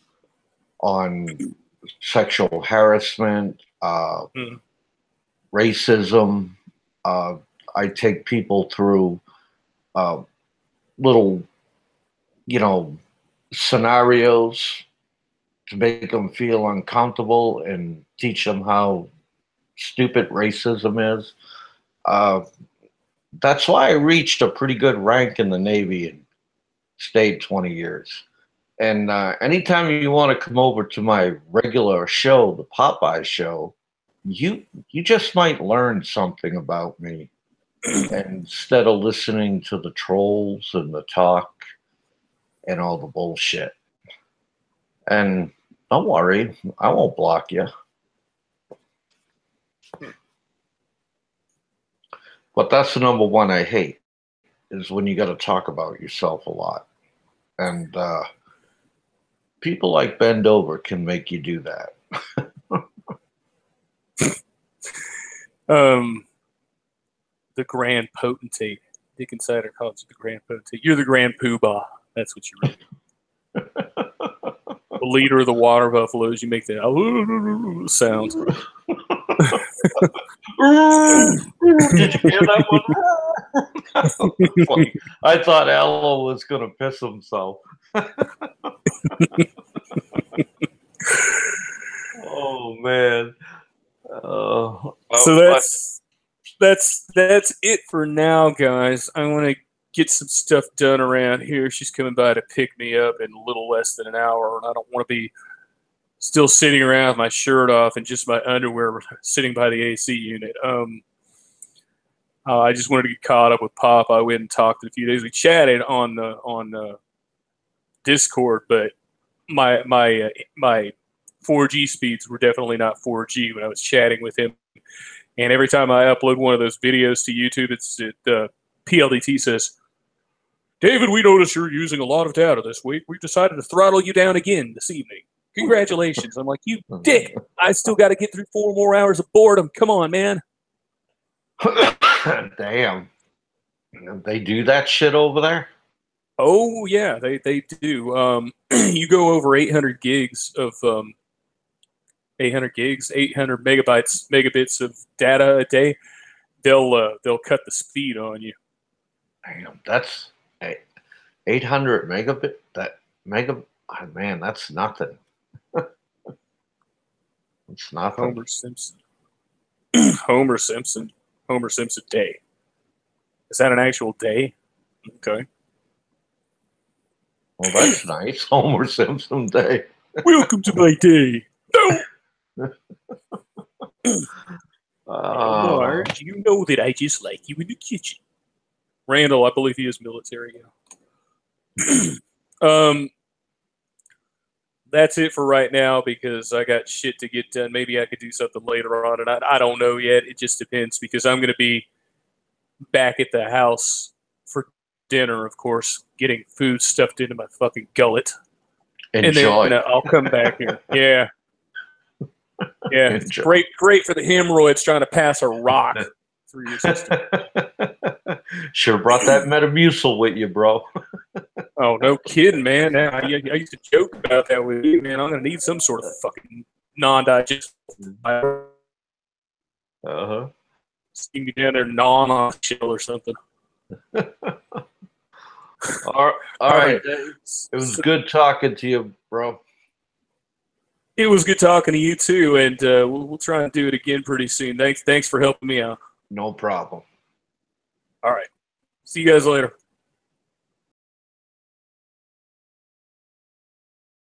[SPEAKER 2] on sexual harassment, racism. I take people through uh, little, scenarios to make them feel uncomfortable and teach them how stupid racism is. Uh, that's why I reached a pretty good rank in the Navy and stayed 20 years. And anytime you want to come over to my regular show, the Popeye show, you just might learn something about me instead of listening to the trolls and the talk and all the bullshit. And don't worry, I won't block you. But that's the number one I hate, is when you got to talk about yourself a lot. And people like Bend Over can make you do that.
[SPEAKER 3] The Grand Potentate. Dick Insider calls you the Grand Potentate. You're the Grand Poobah. That's what you really the leader of the water buffaloes. You make that sound.
[SPEAKER 2] Did you hear that one? I thought Aloe was going to piss himself. Oh, man.
[SPEAKER 3] So that's it for now, guys. I want to get some stuff done around here. She's coming by to pick me up in a little less than an hour, and I don't want to be still sitting around with my shirt off and just my underwear sitting by the AC unit. I just wanted to get caught up with Pop. I went and talked in a few days. We chatted on Discord, but my 4G speeds were definitely not 4G when I was chatting with him. And every time I upload one of those videos to YouTube, PLDT says, "David, we noticed you're using a lot of data this week. We've decided to throttle you down again this evening. Congratulations." I'm like, "You dick. I still got to get through 4 more hours of boredom. Come on, man."
[SPEAKER 2] Damn. They do that shit over there?
[SPEAKER 3] Oh, yeah, they do. You go over 800 gigs of 800 megabits of data a day, they'll cut the speed on you.
[SPEAKER 2] Damn, that's 800 megabit. Man, that's nothing. It's nothing.
[SPEAKER 3] Homer Simpson day. Is that an actual day? Okay.
[SPEAKER 2] Well, that's nice. Homer Simpson day.
[SPEAKER 3] Welcome to my day. No. Marge, you know that I just like you in the kitchen. Randall, I believe he is military now. That's it for right now because I got shit to get done. Maybe I could do something later on, and I don't know yet. It just depends because I'm going to be back at the house for dinner, of course, getting food stuffed into my fucking gullet.
[SPEAKER 2] Enjoy.
[SPEAKER 3] And then I'll come back here. Yeah. Yeah, it's great for the hemorrhoids trying to pass a rock through your system.
[SPEAKER 2] Sure brought that Metamucil with you, bro.
[SPEAKER 3] Oh, no kidding, man. I used to joke about that with you, man. I'm going to need some sort of fucking non-digestible.
[SPEAKER 2] Uh-huh.
[SPEAKER 3] See me down there gnawing on a shell or something.
[SPEAKER 2] All right. It was good talking to you, bro.
[SPEAKER 3] It was good talking to you too, and we'll try and do it again pretty soon. Thanks for helping me out.
[SPEAKER 2] No problem.
[SPEAKER 3] All right. See you guys later.